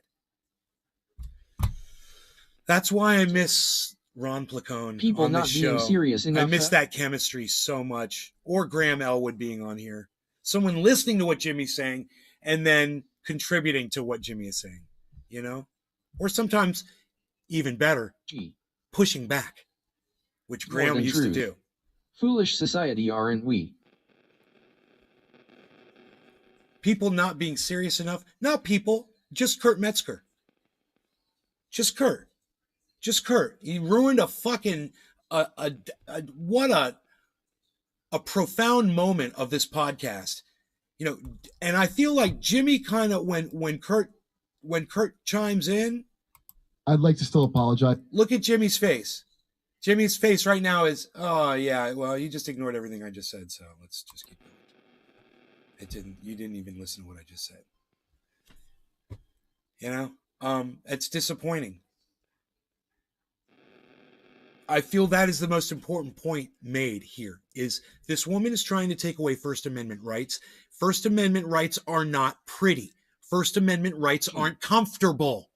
That's why I miss Ron Placone People on not this being show. serious enough. I miss that chemistry so much. Or Graham Elwood being on here. Someone listening to what Jimmy's saying and then contributing to what Jimmy is saying, you know? Or sometimes, even better, pushing back, which Graham used to do. Foolish society, aren't we? People not being serious enough. Not people, just Kurt Metzger. Just Kurt. Just Kurt. He ruined a fucking what a profound moment of this podcast. You know, and I feel like Jimmy kind of when Kurt chimes in, I'd like to still apologize. Look at Jimmy's face. Jimmy's face right now is, oh yeah, well, you just ignored everything I just said, so let's just keep going. You didn't even listen to what I just said. You know, it's disappointing. I feel that is the most important point made here, is this woman is trying to take away First Amendment rights. First Amendment rights are not pretty. First Amendment rights aren't comfortable.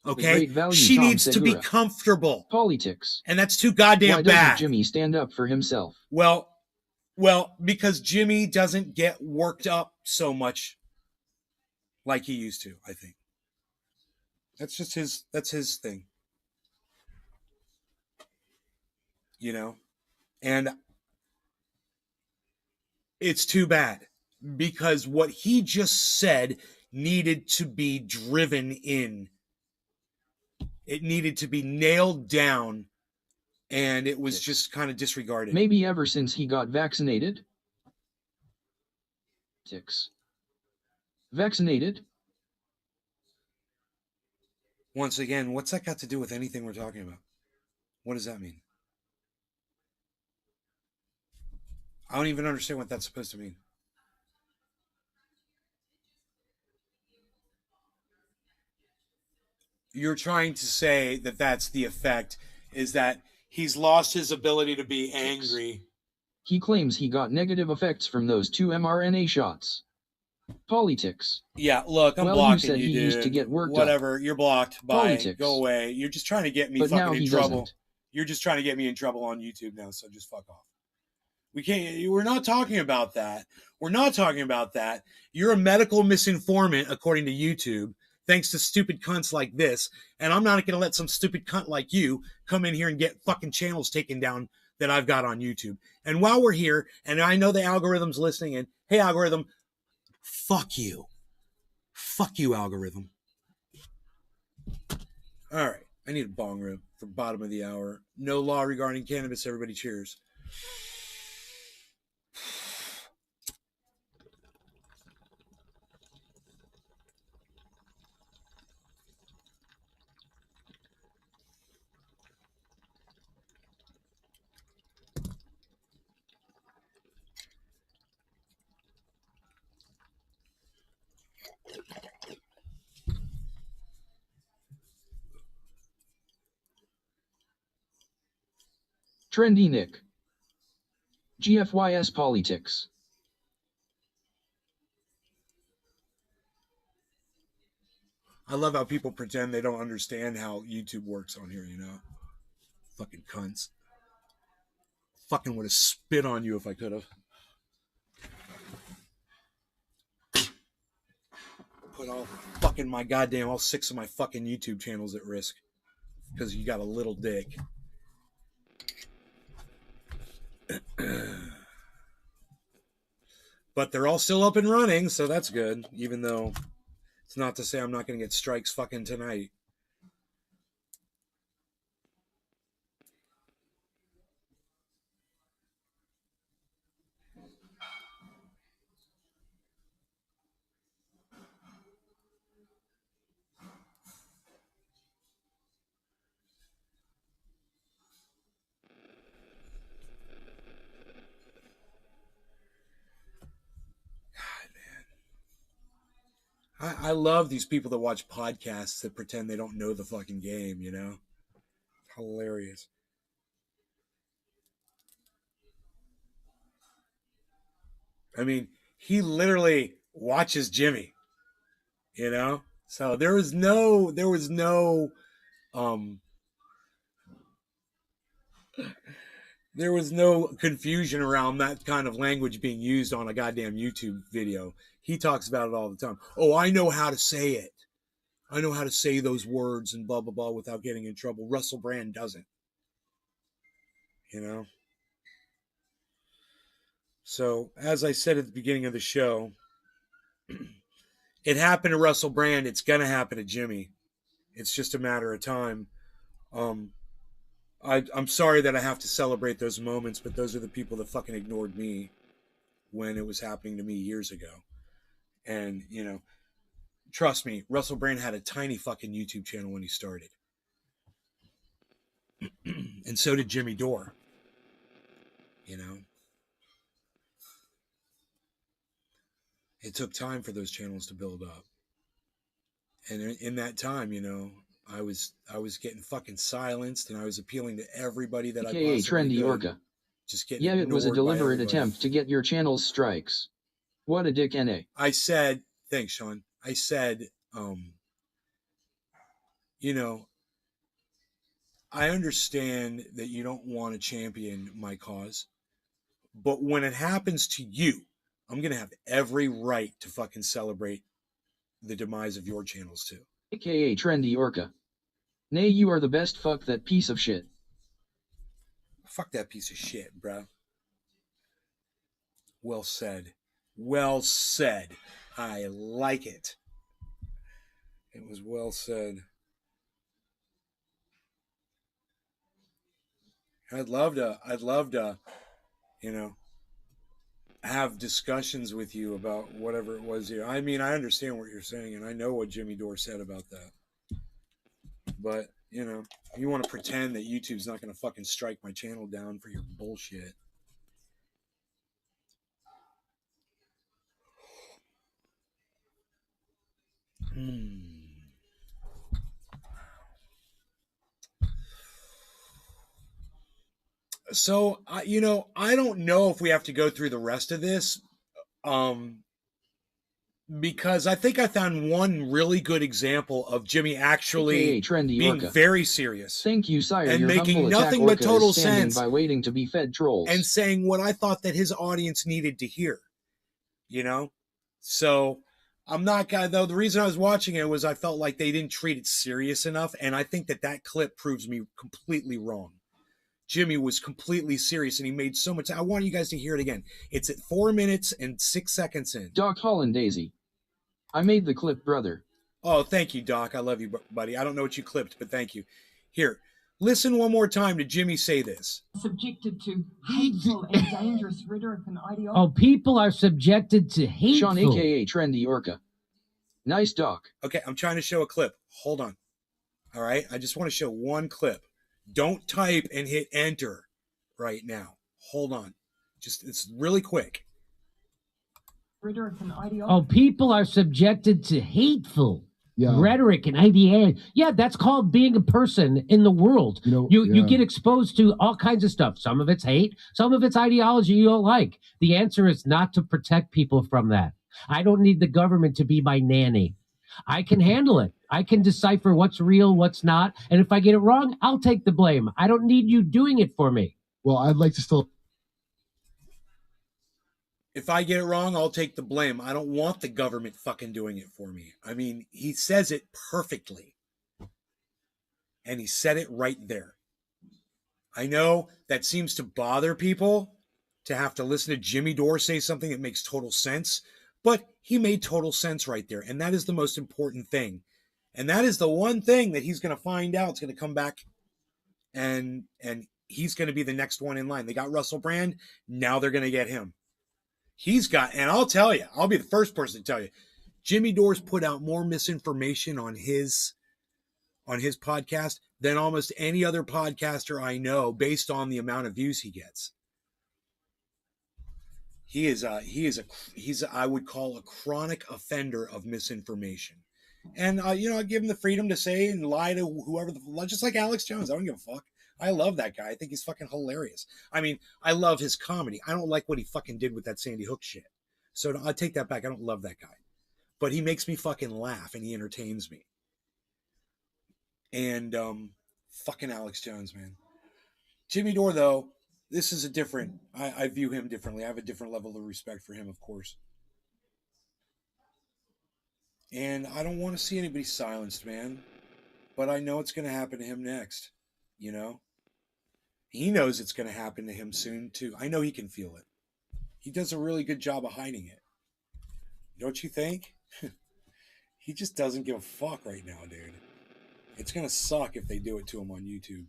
Okay? She needs to be comfortable. Politics. And that's too goddamn bad. Why doesn't Jimmy stand up for himself? Well, because Jimmy doesn't get worked up so much like he used to, I think. That's just his thing. You know? And it's too bad because what he just said needed to be driven in. It needed to be nailed down, and it was just kind of disregarded. Maybe ever since he got vaccinated? Vaccinated? Once again, what's that got to do with anything we're talking about? What does that mean? I don't even understand what that's supposed to mean. You're trying to say that that's the effect, is that he's lost his ability to be angry. He claims he got negative effects from those 2 mRNA shots. Politics. Yeah, look, I'm well, blocking you. Said you, he dude. used to get worked Whatever, up. You're blocked. Bye. Politics. Go away. You're just trying to get me but fucking now in he trouble. Doesn't. You're just trying to get me in trouble on YouTube now, so just fuck off. We're not talking about that. We're not talking about that. You're a medical misinformant, according to YouTube, thanks to stupid cunts like this. And I'm not going to let some stupid cunt like you come in here and get fucking channels taken down that I've got on YouTube. And while we're here, and I know the algorithm's listening, and hey, algorithm, fuck you. Fuck you, algorithm. All right. I need a bong rip for bottom of the hour. No law regarding cannabis. Everybody cheers. Trendy Nick. GFYS Politics. I love how people pretend they don't understand how YouTube works on here, you know? Fucking cunts. Fucking would have spit on you if I could have. Put all fucking all 6 of my fucking YouTube channels at risk because you got a little dick. But they're all still up and running, so that's good, even though it's not to say I'm not going to get strikes fucking tonight. I love these people that watch podcasts that pretend they don't know the fucking game, you know? Hilarious. I mean, he literally watches Jimmy, you know? So there was no confusion around that kind of language being used on a goddamn YouTube video. He talks about it all the time. Oh, I know how to say it. I know how to say those words and blah, blah, blah without getting in trouble. Russell Brand doesn't. You know? So, as I said at the beginning of the show, it happened to Russell Brand. It's going to happen to Jimmy. It's just a matter of time. I'm sorry that I have to celebrate those moments, but those are the people that fucking ignored me when it was happening to me years ago. And, you know, trust me, Russell Brand had a tiny fucking YouTube channel when he started. And so did Jimmy Dore. You know? It took time for those channels to build up. And in that time, you know, I was getting fucking silenced, and I was appealing to everybody that AKA I possibly Trendy could. Orca. Just getting Yeah, it was a ignored by deliberate everybody. attempt to get your channel's strikes. What a dick, NA. I said, thanks, Sean. I said, you know, I understand that you don't want to champion my cause, but when it happens to you, I'm going to have every right to fucking celebrate the demise of your channels too. AKA Trendy Orca. Nay, you are the best. Fuck that piece of shit. Fuck that piece of shit, bro. Well said. Well said. I like it. It was well said. I'd love to, you know, have discussions with you about whatever it was here. I mean, I understand what you're saying, and I know what Jimmy Dore said about that. But, you know, you want to pretend that YouTube's not going to fucking strike my channel down for your bullshit. So, you know, I don't know if we have to go through the rest of this. because I think I found one really good example of Jimmy actually AKA Trendy being Orca. very serious Thank you, sire. and Your making humble attack nothing but orca total is standing sense by waiting to be fed trolls. and saying what I thought that his audience needed to hear, you know? So I'm not gonna, though the reason I was watching it was I felt like they didn't treat it serious enough, and I think that that clip proves me completely wrong. Jimmy was completely serious and he made so much. I want you guys to hear it again. It's at 4 minutes and 6 seconds in. Doc Holland Daisy. I made the clip, brother. Oh, thank you, Doc. I love you, buddy. I don't know what you clipped, but thank you. Here, listen one more time to Jimmy say this. Subjected to hateful and dangerous rhetoric and ideology. Oh, people are subjected to hateful. Sean, aka Trendy Orca. Nice, Doc. Okay, I'm trying to show a clip. Hold on. All right, I just want to show one clip. Don't type and hit enter right now. Hold on. Just, it's really quick. Rhetoric and ideology. Oh, people are subjected to hateful Yeah. rhetoric and ideation. Yeah, that's called being a person in the world. You get exposed to all kinds of stuff. Some of it's hate, some of it's ideology you don't like. The answer is not to protect people from that. I don't need the government to be my nanny. I can handle it. I can decipher what's real, what's not. And if I get it wrong, I'll take the blame. I don't need you doing it for me. Well, I'd like to still. If I get it wrong, I'll take the blame. I don't want the government fucking doing it for me. I mean, he says it perfectly. And he said it right there. I know that seems to bother people to have to listen to Jimmy Dore say something that makes total sense. But he made total sense right there. And that is the most important thing. And that is the one thing that he's going to find out. It's going to come back and he's going to be the next one in line. They got Russell Brand. Now they're going to get him. He's got, and I'll tell you, I'll be the first person to tell you, Jimmy Dore's put out more misinformation on his podcast than almost any other podcaster I know based on the amount of views he gets. He's I would call a chronic offender of misinformation. And, I give him the freedom to say and lie to whoever, just like Alex Jones. I don't give a fuck. I love that guy. I think he's fucking hilarious. I mean, I love his comedy. I don't like what he fucking did with that Sandy Hook shit. So I take that back. I don't love that guy. But he makes me fucking laugh and he entertains me. And fucking Alex Jones, man. Jimmy Dore, though, this is a different, I view him differently. I have a different level of respect for him, of course. And I don't want to see anybody silenced, man. But I know it's going to happen to him next. You know? He knows it's going to happen to him soon, too. I know he can feel it. He does a really good job of hiding it. Don't you think? He just doesn't give a fuck right now, dude. It's going to suck if they do it to him on YouTube.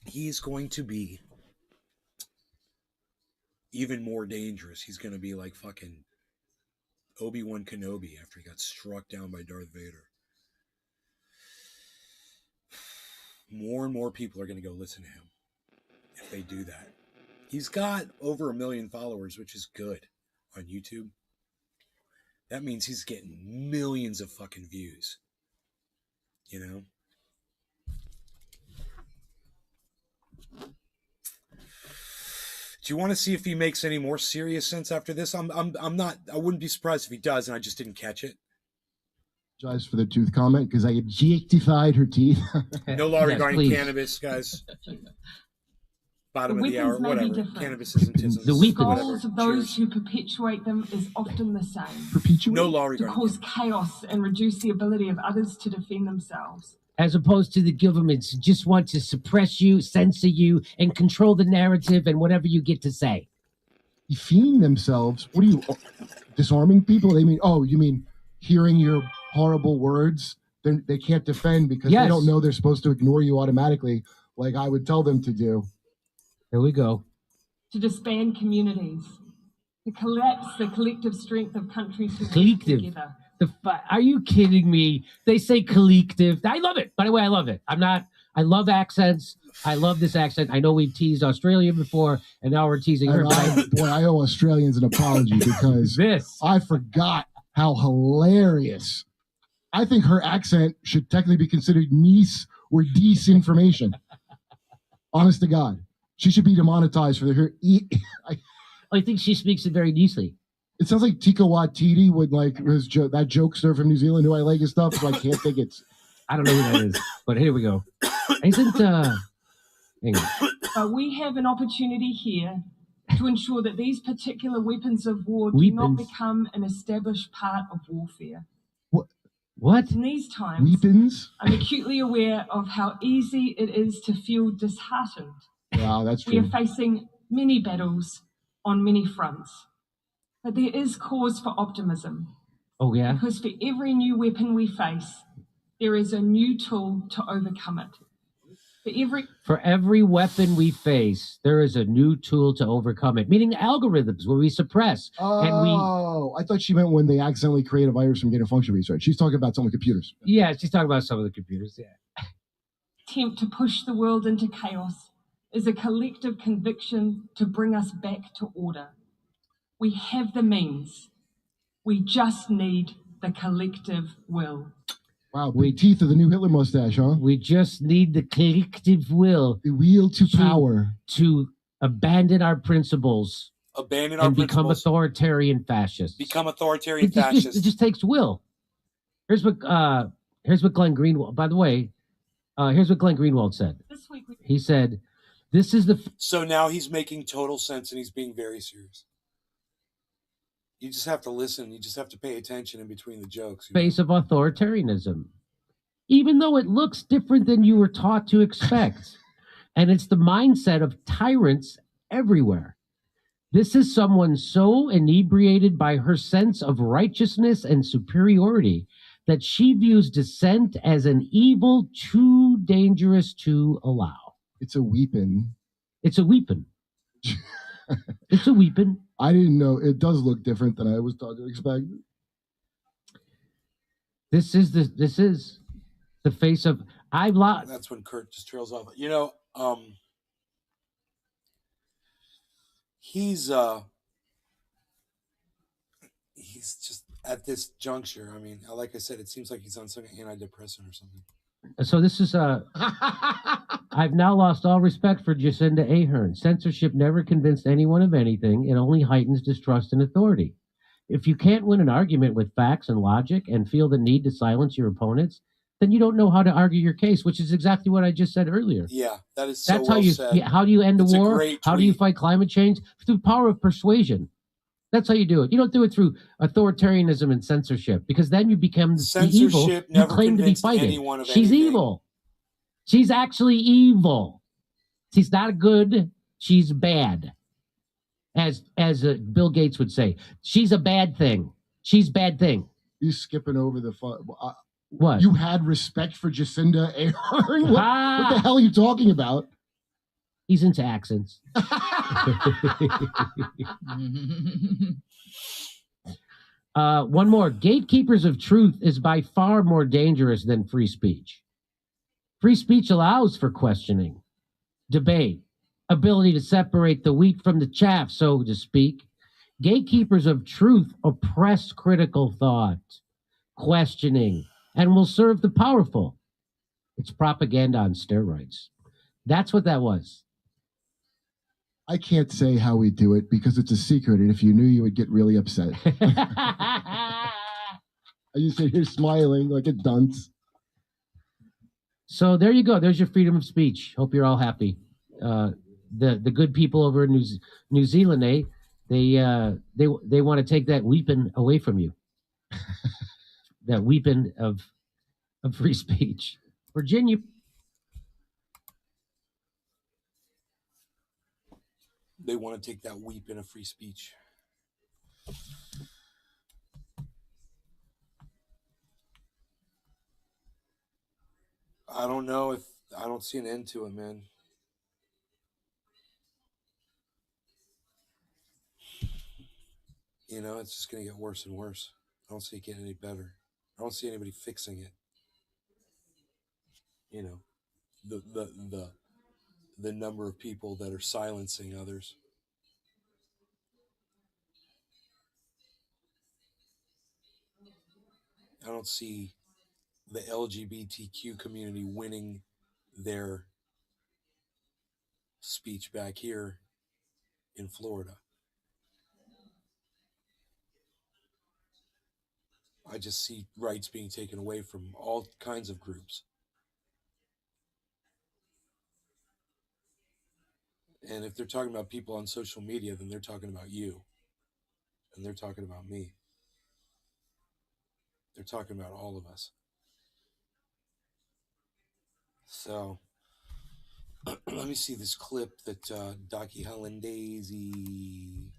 He's going to be even more dangerous. He's going to be like fucking Obi-Wan Kenobi after he got struck down by Darth Vader. More and more people are going to go listen to him if they do that. He's got over 1 million followers, which is good on YouTube. That means he's getting millions of fucking views. You know? Do you want to see if he makes any more serious sense after this? I wouldn't be surprised if he does, and I just didn't catch it. Apologize for the tooth comment because I objectified her teeth. No law regarding please. cannabis, guys. Bottom The of the hour, weapons may be whatever. different. Cannabis isn't tisms. The The weapons. goals of those who perpetuate them is often the same. Perpetuate. No law To regarding cause chaos and reduce the ability of others to defend themselves. As opposed to the governments who just want to suppress you, censor you, and control the narrative and whatever you get to say. Defeating themselves. What are you disarming people? They mean, oh, you mean hearing your horrible words? They can't defend because Yes. they don't know they're supposed to ignore you automatically, like I would tell them to do. Here we go. To disband communities. To collapse the collective strength of countries who work Collective. together. Are you kidding me? They say collective. I love it. By the way, I love it. I love accents. I love this accent. I know we've teased Australia before, and now we're teasing her. And I owe Australians an apology because This. I forgot how hilarious. I think her accent should technically be considered niece or disinformation. Honest to God. She should be demonetized for her. I think she speaks it very decently. It sounds like Tika Waititi with like that jokester from New Zealand who I like his stuff, so I can't think it's. I don't know who that is, but here we go. Isn't hang on. We have an opportunity here to ensure that these particular weapons of war do not become an established part of warfare. What? In these times, Weapons? I'm acutely aware of how easy it is to feel disheartened. Wow, that's true. We are facing many battles on many fronts. But there is cause for optimism. Oh, yeah? Because for every new weapon we face, there is a new tool to overcome it. For every weapon we face, there is a new tool to overcome it, meaning algorithms where we suppress. Oh, I thought she meant when they accidentally create a virus from gain of function research. She's talking about some of the computers. Yeah, she's talking about some of the computers, yeah. Attempt to push the world into chaos is a collective conviction to bring us back to order. We have the means. We just need the collective will. Wow, big teeth of the new Hitler mustache, huh? We just need the collective will. The wheel to power. To abandon our principles. And become authoritarian fascists. Become authoritarian fascists. It just takes will. Here's what Glenn Greenwald, by the way, here's what Glenn Greenwald said. This week he said, this is the... So now he's making total sense and he's being very serious. You just have to listen. You just have to pay attention in between the jokes. Face of authoritarianism. Even though it looks different than you were taught to expect. And it's the mindset of tyrants everywhere. This is someone so inebriated by her sense of righteousness and superiority that she views dissent as an evil too dangerous to allow. It's a weapon. It's a weapon. It's a weapon. I didn't know. It does look different than I was taught to expect. This is the face of I've lost. That's when Kurt just trails off. He's just at this juncture. I mean, like I said, it seems like he's on some antidepressant or something. So this is I've now lost all respect for Jacinda Ahern. Censorship never convinced anyone of anything. It only heightens distrust in authority. If you can't win an argument with facts and logic and feel the need to silence your opponents, then you don't know how to argue your case, which is exactly what I just said earlier. Yeah, that is so That's well how you said. how do you end a war? Great How do you fight climate change? Through the power of persuasion. That's how you do it. You don't do it through authoritarianism and censorship, because then you become the evil you claim to be fighting. She's evil. She's actually evil. She's not good. She's bad. As Bill Gates would say, she's a bad thing. She's bad thing. You're skipping over the fun. What? You had respect for Jacinda Ahern? What the hell are you talking about? He's into accents. One more. Gatekeepers of truth is by far more dangerous than free speech. Free speech allows for questioning, debate, ability to separate the wheat from the chaff, so to speak. Gatekeepers of truth oppress critical thought, questioning, and will serve the powerful. It's propaganda on steroids. That's what that was. I can't say how we do it because it's a secret, and if you knew, you would get really upset. I just sit here smiling like a dunce. So there you go. There's your freedom of speech. Hope you're all happy. The good people over in New Zealand, they want to take that weapon away from you. That weapon of free speech. Virginia. They want to take that weapon of free speech. I don't know if I don't see an end to it, man. You know, it's just going to get worse and worse. I don't see it getting any better. I don't see anybody fixing it. You know, the number of people that are silencing others. I don't see the LGBTQ community winning their speech back here in Florida. I just see rights being taken away from all kinds of groups. And if they're talking about people on social media, then they're talking about you. And they're talking about me. They're talking about all of us. So, let me see this clip that Docky Helen Daisy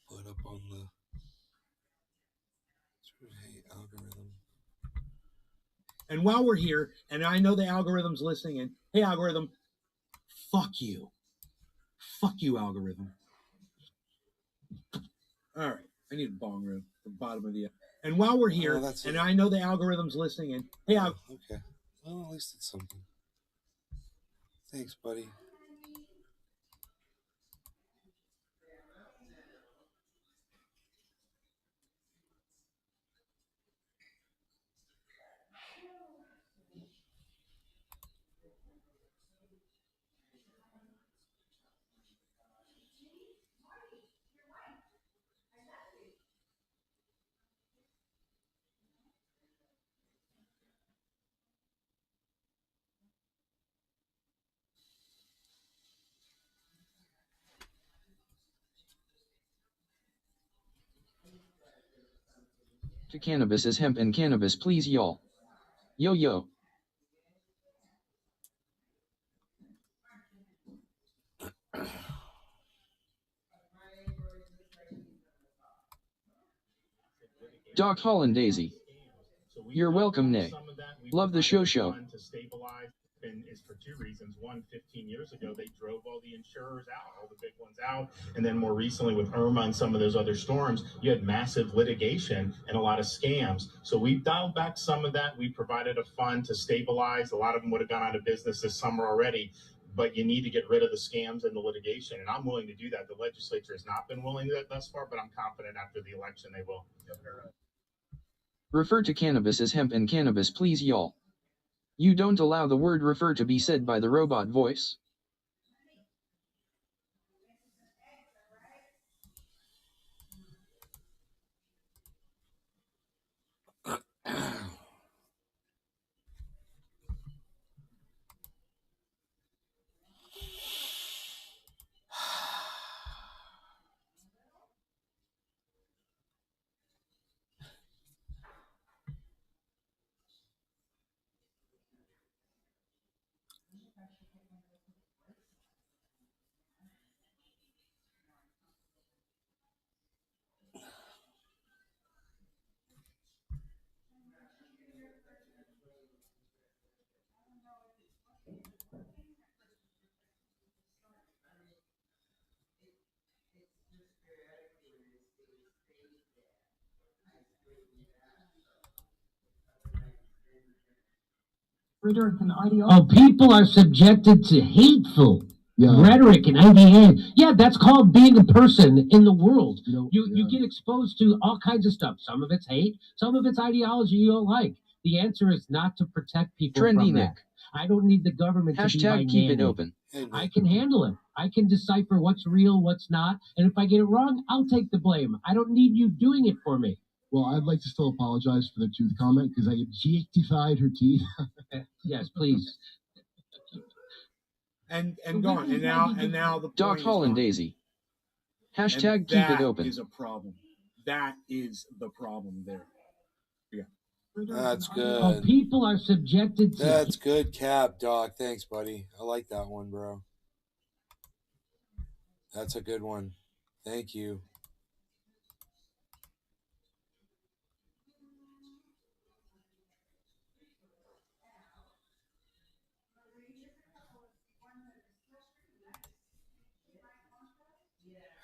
put up on the algorithm. And while we're here, and I know the algorithm's listening, and hey, algorithm, fuck you. Fuck you, algorithm. All right, I need a bong rip, the bottom of the. And while we're here, and I know the algorithm's listening, and hey, okay. Well, at least it's something. Thanks, buddy. To cannabis is hemp and cannabis, please, y'all. Yo, yo. Doc Holland Daisy. You're welcome, Nay. Love the show. Is for two reasons. One, 15 years ago, they drove all the insurers out, all the big ones out. And then more recently with Irma and some of those other storms, you had massive litigation and a lot of scams. So we dialed back some of that. We provided a fund to stabilize. A lot of them would have gone out of business this summer already. But you need to get rid of the scams and the litigation. And I'm willing to do that. The legislature has not been willing to do that thus far, but I'm confident after the election they will. Refer to cannabis as hemp and cannabis, please, y'all. You don't allow the word refer to be said by the robot voice. Rhetoric and ideology. Oh, people are subjected to hateful rhetoric and ideation. Yeah, that's called being a person in the world. You get exposed to all kinds of stuff. Some of it's hate, some of it's ideology you don't like. The answer is not to protect people Trendy from Nick. that. I don't need the government to be my Hashtag keep nanny. it open. I can handle it. I can decipher what's real, what's not. And if I get it wrong, I'll take the blame. I don't need you doing it for me. Well, I'd like to still apologize for the tooth comment because I objectified her teeth. Yes, please. And gone. And now the Doc Holland Daisy. Hashtag keep it open. That is a problem. That is the problem there. Yeah. That's good. Oh, people are subjected to. That's good cap, Doc. Thanks, buddy. I like that one, bro. That's a good one. Thank you.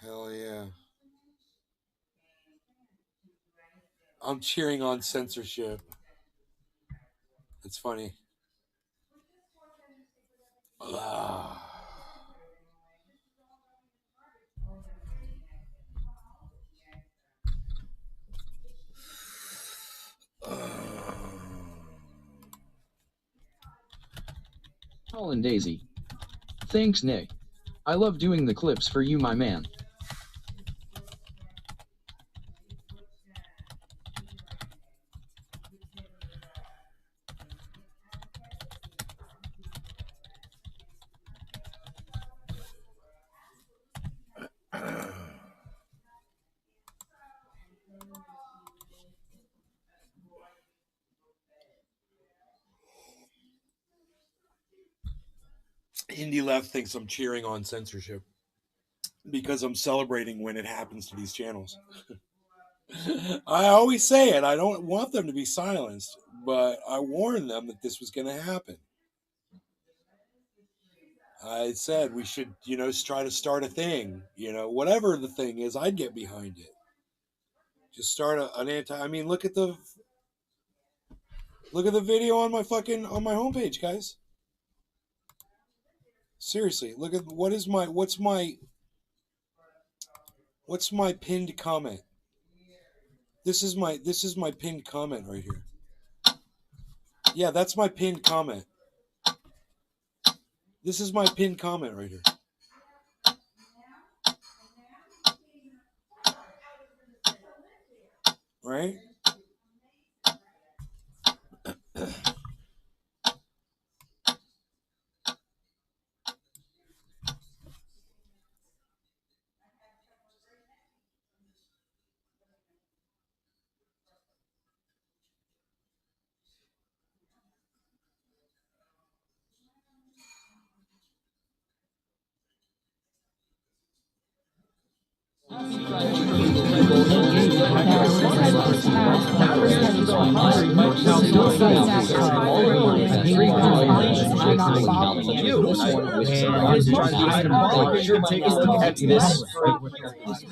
Hell yeah. I'm cheering on censorship. It's funny. Holland Daisy. Thanks, Nick. I love doing the clips for you, my man. Indie left thinks I'm cheering on censorship because I'm celebrating when it happens to these channels. I always say it. I don't want them to be silenced, but I warned them that this was going to happen. I said we should, try to start a thing. Whatever the thing is, I'd get behind it. Just start an anti. I mean, look at the video on my homepage, guys. Seriously, look at what's my pinned comment. This is my pinned comment right here. Yeah, that's my pinned comment. This is my pinned comment right here. Right?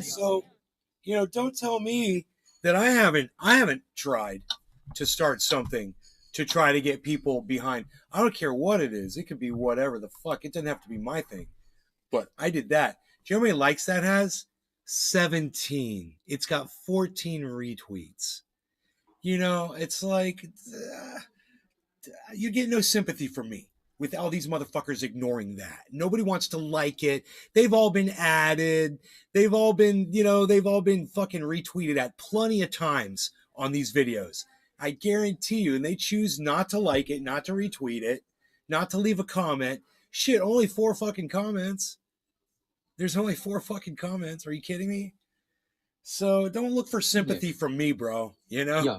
So, don't tell me that I haven't tried to start something to try to get people behind. I don't care what it is. It could be whatever the fuck. It doesn't have to be my thing. But I did that. Do you know how many likes that has? 17. It's got 14 retweets. It's like you get no sympathy from me with all these motherfuckers ignoring that. Nobody wants to like it. They've all been added. They've all been fucking retweeted at plenty of times on these videos. I guarantee you, and they choose not to like it, not to retweet it, not to leave a comment. Shit, only 4 fucking comments. There's only 4 fucking comments. Are you kidding me? So don't look for sympathy from me, bro. Yeah.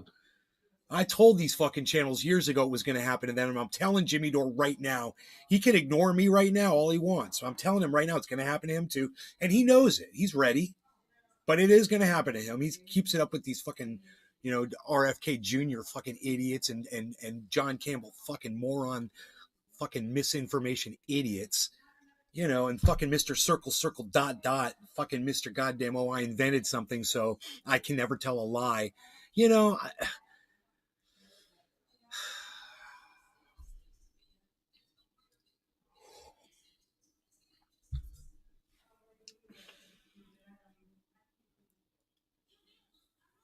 I told these fucking channels years ago it was going to happen to them. And I'm telling Jimmy Dore right now, he can ignore me right now all he wants. So I'm telling him right now it's going to happen to him too. And he knows it. He's ready. But it is going to happen to him. He keeps it up with these fucking, RFK Jr. fucking idiots and John Campbell fucking moron fucking misinformation idiots. And fucking Mr. Circle, fucking Mr. Goddamn, I invented something so I can never tell a lie.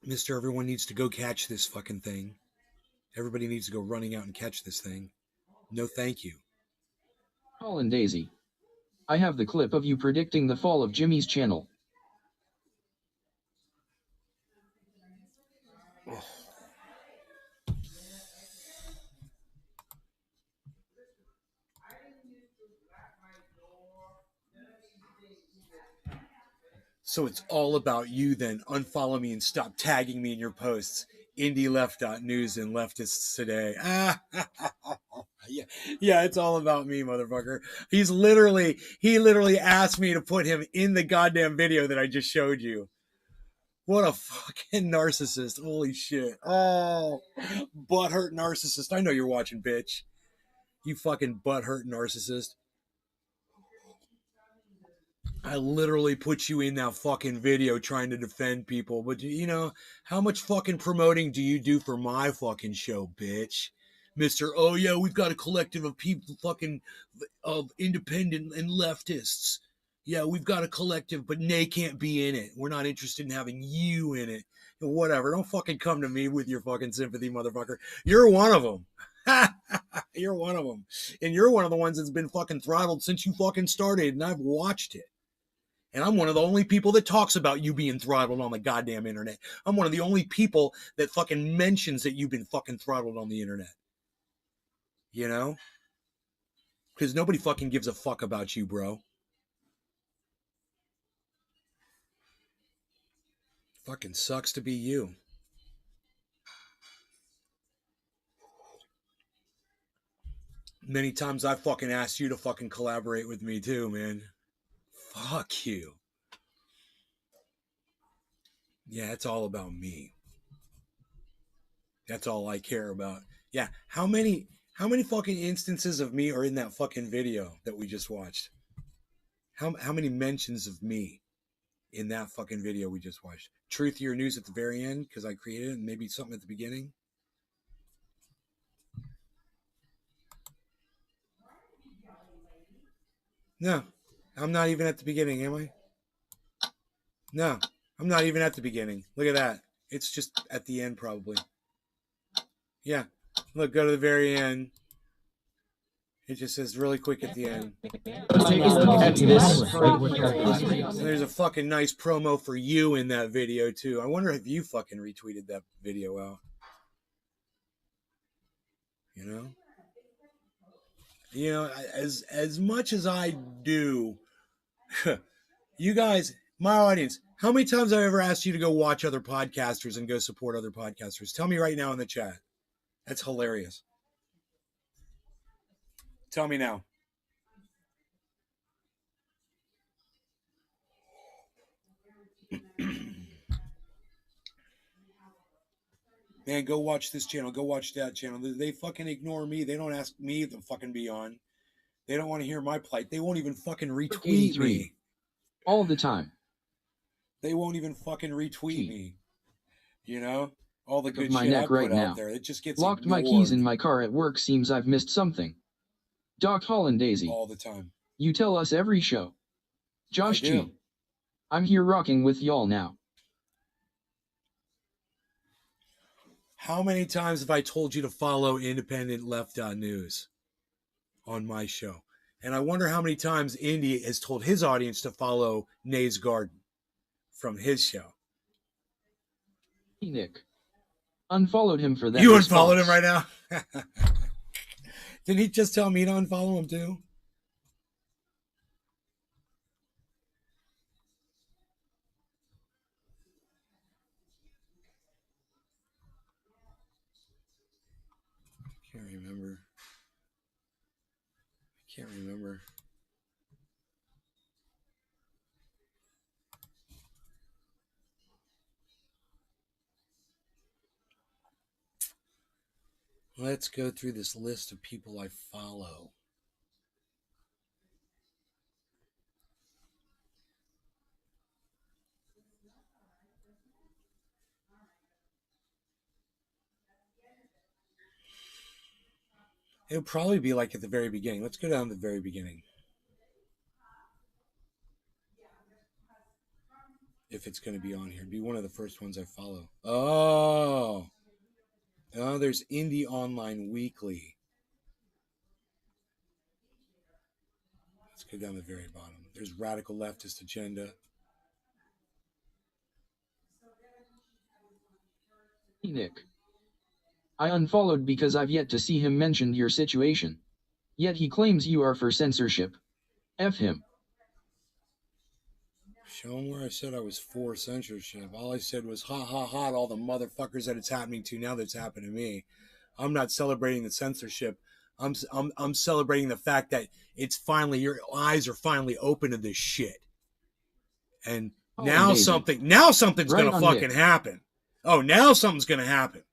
Mr. Everyone needs to go catch this fucking thing. Everybody needs to go running out and catch this thing. No, thank you. Colin Daisy. I have the clip of you predicting the fall of Jimmy's channel. Oh. So it's all about you then. Unfollow me and stop tagging me in your posts. IndieLeft.news and Leftists Today. Yeah, it's all about me, motherfucker. He literally asked me to put him in the goddamn video that I just showed you. What a fucking narcissist. Holy shit. Oh, butthurt narcissist. I know you're watching, bitch. You fucking butthurt narcissist. I literally put you in that fucking video trying to defend people. But how much fucking promoting do you do for my fucking show, bitch? Mr. Oh yeah, we've got a collective of people fucking of independent and leftists. Yeah, we've got a collective, but they can't be in it. We're not interested in having you in it. Whatever. Don't fucking come to me with your fucking sympathy, motherfucker. You're one of them. You're one of them. And you're one of the ones that's been fucking throttled since you fucking started, and I've watched it. And I'm one of the only people that talks about you being throttled on the goddamn internet. I'm one of the only people that fucking mentions that you've been fucking throttled on the internet. You know? Because nobody fucking gives a fuck about you, bro. Fucking sucks to be you. Many times I fucking asked you to fucking collaborate with me too, man. Fuck you. Yeah, it's all about me. That's all I care about. Yeah, how many fucking instances of me are in that fucking video that we just watched? How many mentions of me in that fucking video we just watched? Truthier news at the very end because I created it, and maybe something at the beginning. No, I'm not even at the beginning, am I? No, I'm not even at the beginning. Look at that. It's just at the end, probably. Yeah. Look, go to the very end. It just says really quick at the end. And there's a fucking nice promo for you in that video, too. I wonder if you fucking retweeted that video out. You know? You know, as much as I do, you guys, my audience, how many times have I ever asked you to go watch other podcasters and go support other podcasters? Tell me right now in the chat. That's hilarious. Tell me now. Man, go watch this channel. Go watch that channel. They fucking ignore me. They don't ask me to fucking be on. They don't want to hear my plight. They won't even fucking retweet me. All the time. They won't even fucking retweet me. You know? All the good my shit neck I put right out now. there. It just gets Locked ignored. my keys in my car at work. Seems I've missed something. Doc Holland Daisy. All the time. You tell us every show. Josh I do. G. I'm here rocking with y'all now. How many times have I told you to follow Independent Left News on my show? And I wonder how many times Indy has told his audience to follow Nay's Garden from his show. Nick. Unfollowed him for that. You response. unfollowed him right now? Didn't he just tell me to unfollow him too? Can't remember. I can't remember. Let's go through this list of people I follow. It'll probably be like at the very beginning. Let's go down to the very beginning. If it's going to be on here. It'd be one of the first ones I follow. Oh, there's Indie Online Weekly. Let's go down to the very bottom. There's Radical Leftist Agenda. Nick. I unfollowed because I've yet to see him mention your situation. Yet he claims you are for censorship. F him. Show him where I said I was for censorship. All I said was, ha ha ha, all the motherfuckers that it's happening to now that's happened to me. I'm not celebrating the censorship. I'm celebrating the fact that it's finally, your eyes are finally open to this shit. And now something's right going to fucking happen. Oh, now something's going to happen.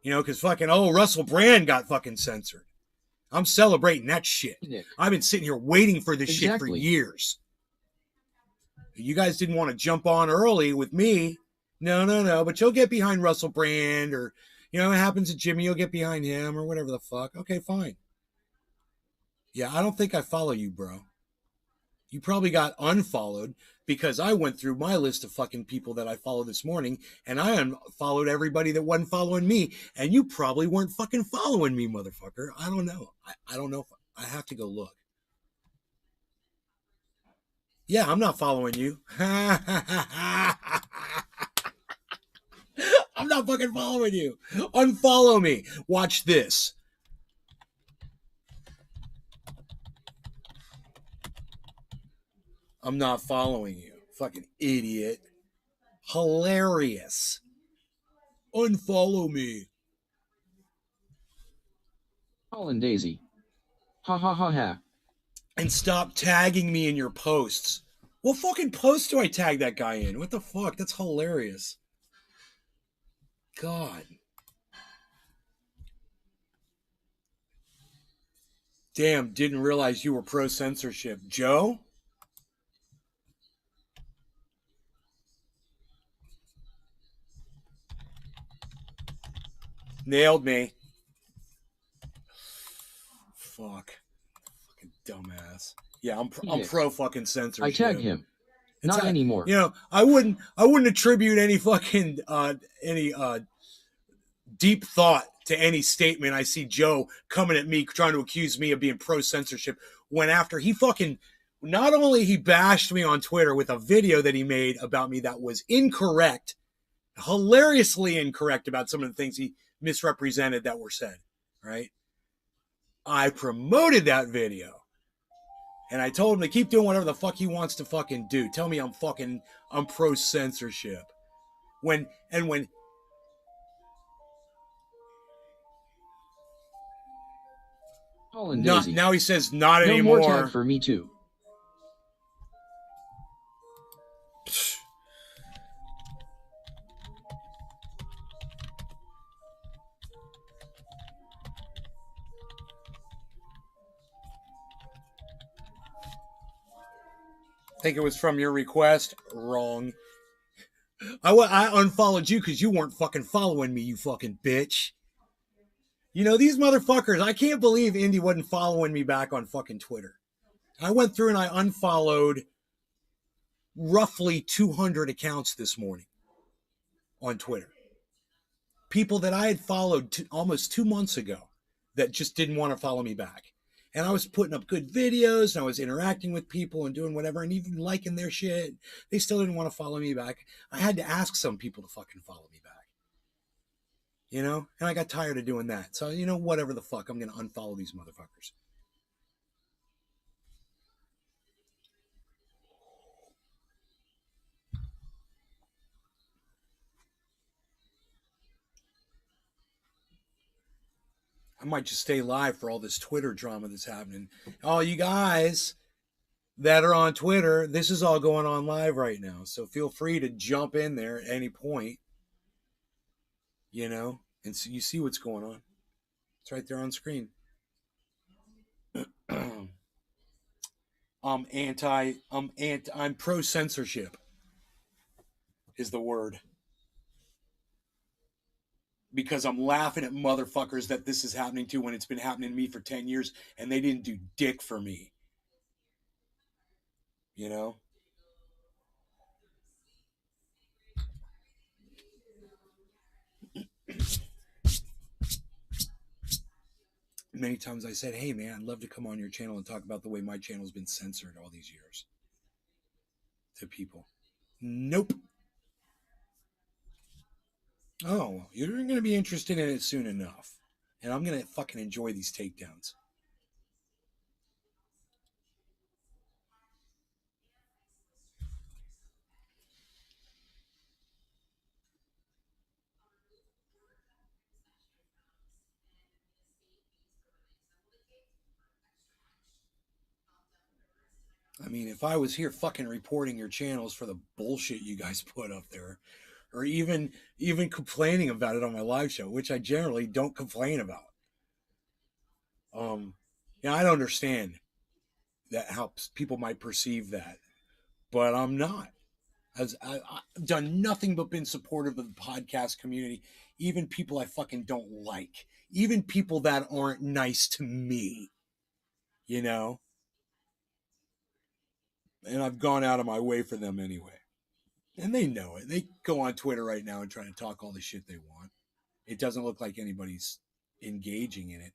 You know, because fucking, Russell Brand got fucking censored. I'm celebrating that shit. Nick. I've been sitting here waiting for this shit for years. You guys didn't want to jump on early with me. No. But you'll get behind Russell Brand, or, you know, what happens to Jimmy, you'll get behind him, or whatever the fuck. Okay, fine. Yeah, I don't think I follow you, bro. You probably got unfollowed because I went through my list of fucking people that I follow this morning, and I unfollowed everybody that wasn't following me, and you probably weren't fucking following me, motherfucker. I don't know. I don't know. I have to go look. Yeah, I'm not following you. I'm not fucking following you. Unfollow me. Watch this. I'm not following you. Fucking idiot. Hilarious. Unfollow me. Holland Daisy. Ha ha ha ha. And stop tagging me in your posts. What fucking post do I tag that guy in? What the fuck? That's hilarious. God. Damn, didn't realize you were pro-censorship. Joe? Nailed me. Fuck. Fucking dumbass. Yeah, I'm pro fucking censorship. I tagged him. Not anymore. You know, I wouldn't attribute any fucking deep thought to any statement. I see Joe coming at me trying to accuse me of being pro censorship when after he fucking not only he bashed me on Twitter with a video that he made about me that was incorrect, hilariously incorrect about some of the things he misrepresented that were said, right? I promoted that video. And I told him to keep doing whatever the fuck he wants to fucking do. Tell me I'm pro censorship. When Holland Daisy. now he says not no anymore. No more tag for me too. Think it was from your request? Wrong. I unfollowed you because you weren't fucking following me, you fucking bitch. You know, these motherfuckers, I can't believe Indy wasn't following me back on fucking Twitter. I went through and I unfollowed roughly 200 accounts this morning on Twitter. People that I had followed almost 2 months ago that just didn't want to follow me back. And I was putting up good videos and I was interacting with people and doing whatever and even liking their shit. They still didn't want to follow me back. I had to ask some people to fucking follow me back. You know? And I got tired of doing that. So, you know, whatever the fuck, I'm going to unfollow these motherfuckers. I might just stay live for all this Twitter drama that's happening. All you guys that are on Twitter, this is all going on live right now. So feel free to jump in there at any point, you know, and so you see what's going on. It's right there on screen. I'm pro censorship is the word. Because I'm laughing at motherfuckers that this is happening to when it's been happening to me for 10 years and they didn't do dick for me. You know? Many times I said, hey man, I'd love to come on your channel and talk about the way my channel's been censored all these years. To people. Nope. Oh, you're going to be interested in it soon enough. And I'm going to fucking enjoy these takedowns. I mean, if I was here fucking reporting your channels for the bullshit you guys put up there, or even complaining about it on my live show, which I generally don't complain about. Yeah, I don't understand that how people might perceive that, but I'm not. I've done nothing but been supportive of the podcast community, even people I fucking don't like, even people that aren't nice to me, you know? And I've gone out of my way for them anyway. And they know it. They go on Twitter right now and try to talk all the shit they want. It doesn't look like anybody's engaging in it.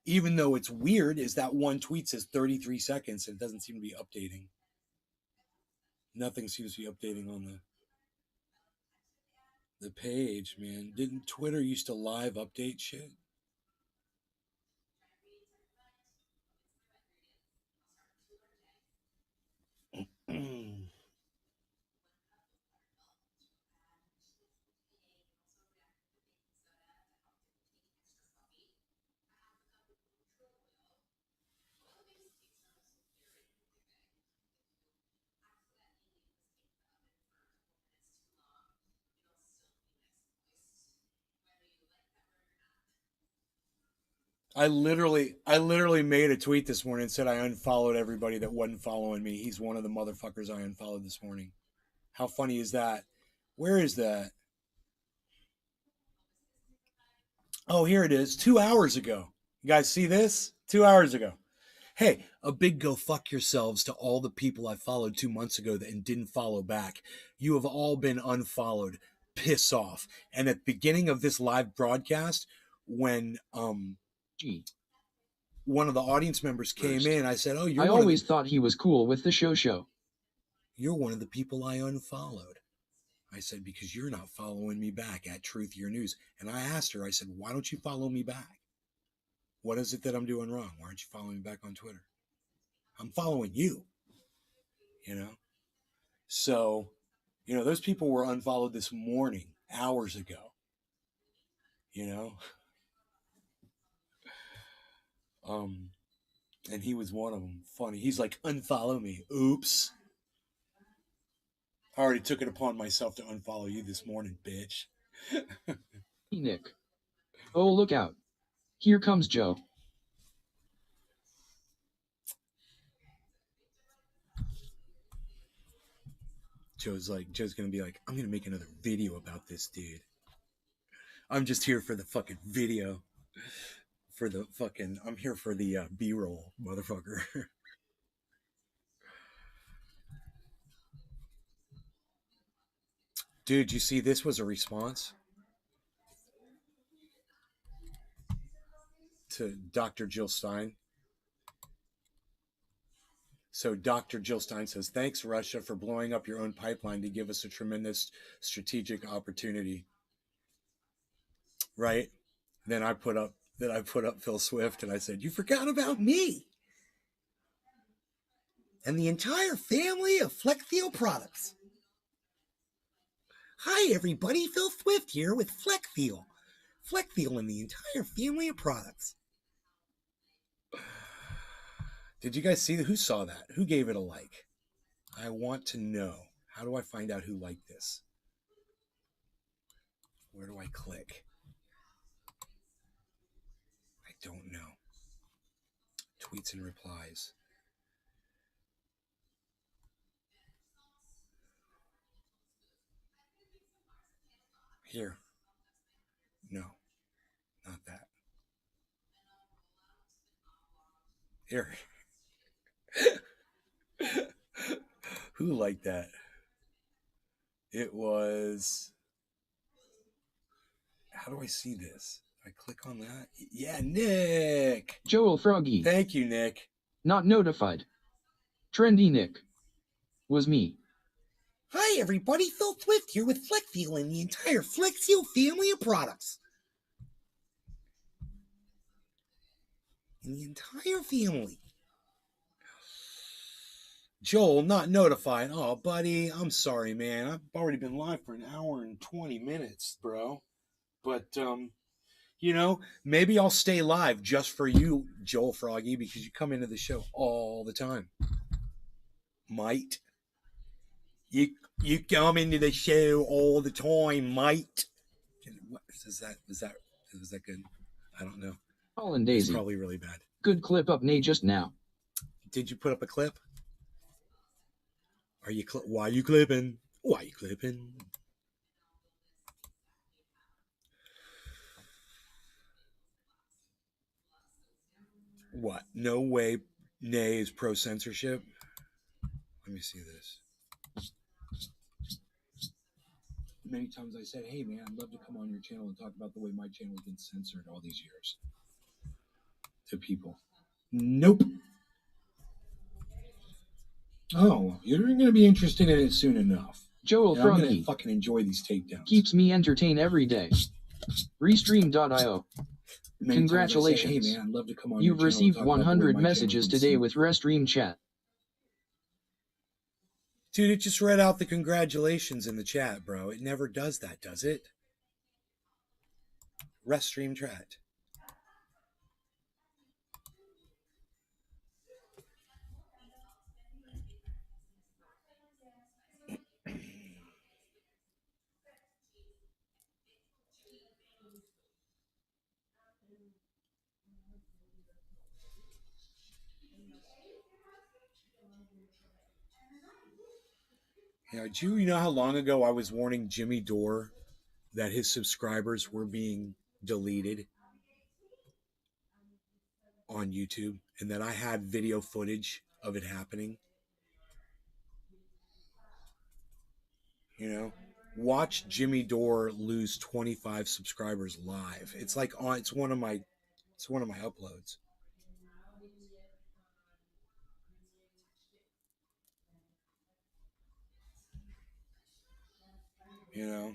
Even though it's weird, is that one tweet says 33 seconds and it doesn't seem to be updating. Nothing seems to be updating on the page, man. Didn't Twitter used to live update shit? I literally made a tweet this morning and said I unfollowed everybody that wasn't following me. He's one of the motherfuckers I unfollowed this morning. How funny is that? Where is that? Oh, here it is. 2 hours ago. You guys see this? 2 hours ago. Hey, a big go fuck yourselves to all the people I followed 2 months ago and didn't follow back. You have all been unfollowed. Piss off. And at the beginning of this live broadcast, when one of the audience members came in, I said, "Oh, I always thought he was cool with the show. You're one of the people I unfollowed." I said, "Because you're not following me back at Truth Your News." And I asked her, I said, "Why don't you follow me back? What is it that I'm doing wrong? Why aren't you following me back on Twitter?" I'm following you, you know? So, those people were unfollowed this morning, hours ago, you know? And he was one of them. Funny. He's like, "Unfollow me." Oops. I already took it upon myself to unfollow you this morning, bitch. Nick. Oh, look out. Here comes Joe. Joe's going to be like, "I'm going to make another video about this dude. I'm just here for the fucking video. I'm here for the B-roll, motherfucker." Dude, you see this was a response to Dr. Jill Stein. So Dr. Jill Stein says, "Thanks, Russia, for blowing up your own pipeline to give us a tremendous strategic opportunity." Right? Then I put up Phil Swift and I said, "You forgot about me and the entire family of Fleckfield products." Hi, everybody. Phil Swift here with Fleckfield. Fleckfield and the entire family of products. Did you guys see that? Who saw that? Who gave it a like? I want to know. How do I find out who liked this? Where do I click? I don't know. Tweets and replies. Here. No, not that. Here. Who liked that? It was... How do I see this? I click on that? Yeah, Nick! Joel Froggy. Thank you, Nick. Not notified. Trendy Nick. Was me. Hi, everybody. Phil Swift here with Fleckfield and the entire Fleckfield family of products. And the entire family. Joel, not notified. Oh, buddy, I'm sorry, man. I've already been live for an hour and 20 minutes, bro. But, maybe I'll stay live just for you, Joel Froggy, because you come into the show all the time. Mate. You come into the show all the time, mate. Was that good? I don't know. Colin Daisy. It's probably really bad. Good clip up Nay just now. Did you put up a clip? Why are you clipping? Why are you clipping? What? No way Nay is pro-censorship? Let me see this. Many times I said, hey man, I'd love to come on your channel and talk about the way my channel's been censored all these years. To people. Nope. Oh, you're going to be interested in it soon enough. Joel And I'm going Froggy to fucking enjoy these takedowns. keeps me entertained every day. Restream.io. Many Congratulations. times I say, hey man, I'd love to come on You've your channel and received talk about the way 100 my messages channel's been today with censored. Restream chat. Dude, it just read out the congratulations in the chat, bro. It never does that, does it? Restream chat. Yeah, do you know how long ago I was warning Jimmy Dore that his subscribers were being deleted on YouTube and that I had video footage of it happening? You know, watch Jimmy Dore lose 25 subscribers live. It's like it's one of my uploads. You know.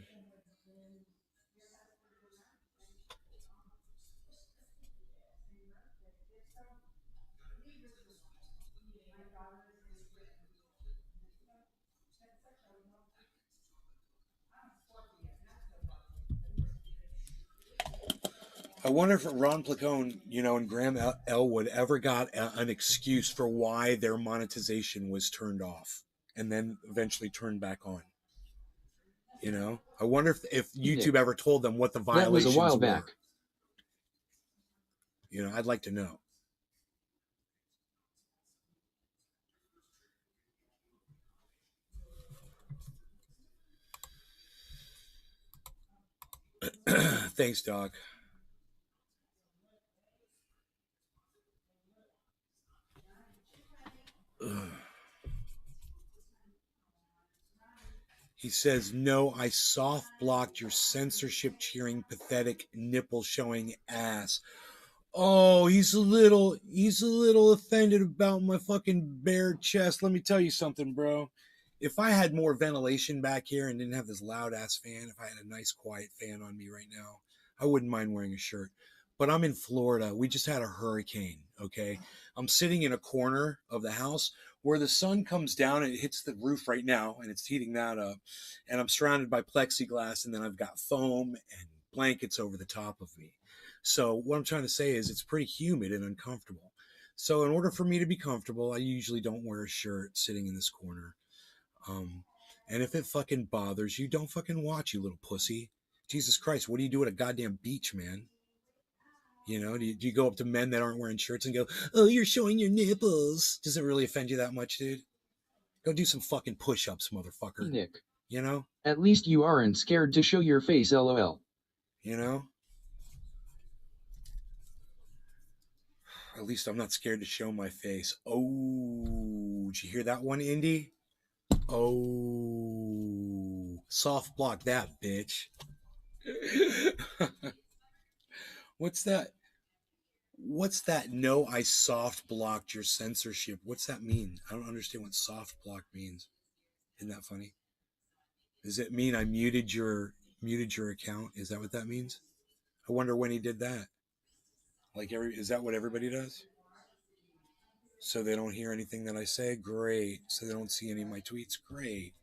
I wonder if Ron Placone, you know, and Graham Elwood ever got an excuse for why their monetization was turned off and then eventually turned back on. You know, I wonder if YouTube ever told them what the violations That was a while were. back. You know, I'd like to know. Thanks, Doc. He says, no, I soft blocked your censorship cheering, pathetic, nipple showing ass. Oh, he's a little offended about my fucking bare chest. Let me tell you something, bro. If I had more ventilation back here and didn't have this loud ass fan, if I had a nice quiet fan on me right now, I wouldn't mind wearing a shirt. But I'm in Florida. We just had a hurricane, okay? I'm sitting in a corner of the house where the sun comes down and it hits the roof right now and it's heating that up. And I'm surrounded by plexiglass and then I've got foam and blankets over the top of me. So what I'm trying to say is it's pretty humid and uncomfortable. So in order for me to be comfortable, I usually don't wear a shirt sitting in this corner. And if it fucking bothers you, don't fucking watch, you little pussy. Jesus Christ, what do you do at a goddamn beach, man? You know, do you go up to men that aren't wearing shirts and go, oh, you're showing your nipples? Does it really offend you that much, dude? Go do some fucking push-ups, motherfucker. Nick. You know? At least you aren't scared to show your face, lol. You know? At least I'm not scared to show my face. Oh, did you hear that one, Indy? Oh, soft block that, bitch. What's that? What's that? No, I soft blocked your censorship. What's that mean? I don't understand what soft block means. Isn't that funny? Does it mean I muted your account? Is that what that means? I wonder when he did that. Like is that what everybody does? So they don't hear anything that I say? Great. So they don't see any of my tweets? Great.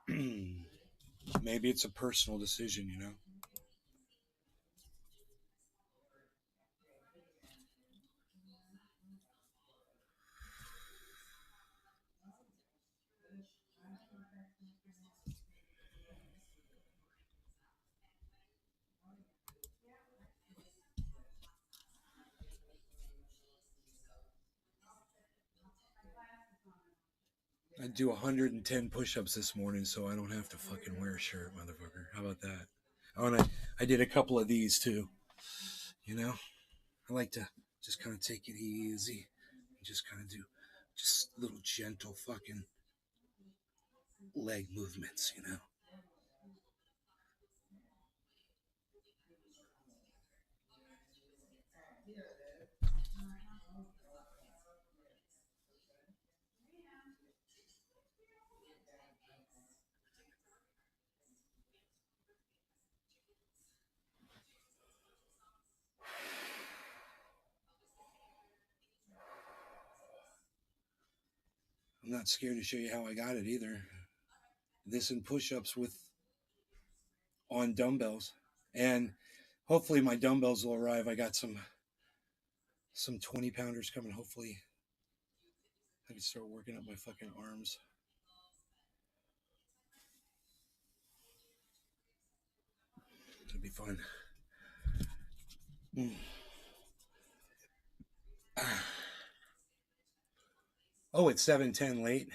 Maybe it's a personal decision, you know? I do 110 push-ups this morning so I don't have to fucking wear a shirt, motherfucker. How about that? Oh, and I did a couple of these too. You know? I like to just kind of take it easy and just kind of do Just little gentle fucking leg movements, you know. I'm not scared to show you how I got it either. This and push-ups with on dumbbells, and hopefully my dumbbells will arrive. I got some 20 pounders coming. Hopefully I can start working up my fucking arms. It'll be fun. Oh, it's 7:10 late,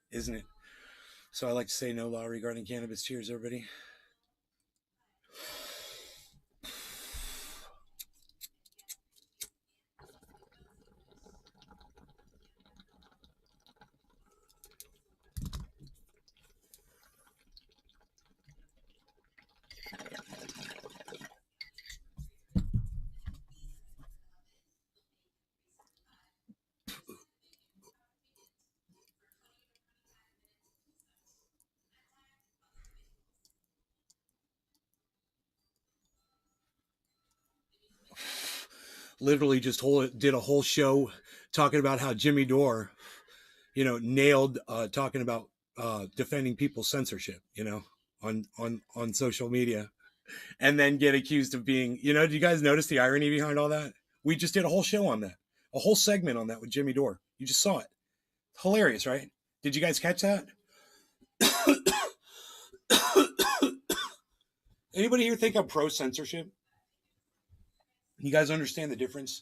isn't it? So I like to say no law regarding cannabis. Cheers, everybody. Literally just did a whole show talking about how Jimmy Dore, you know, nailed talking about defending people's censorship, you know, on social media, and then get accused of being, you know, do you guys notice the irony behind all that? We just did a whole show on that, a whole segment on that with Jimmy Dore. You just saw it. Hilarious, right? Did you guys catch that? Anybody here think I'm pro censorship? You guys understand the difference?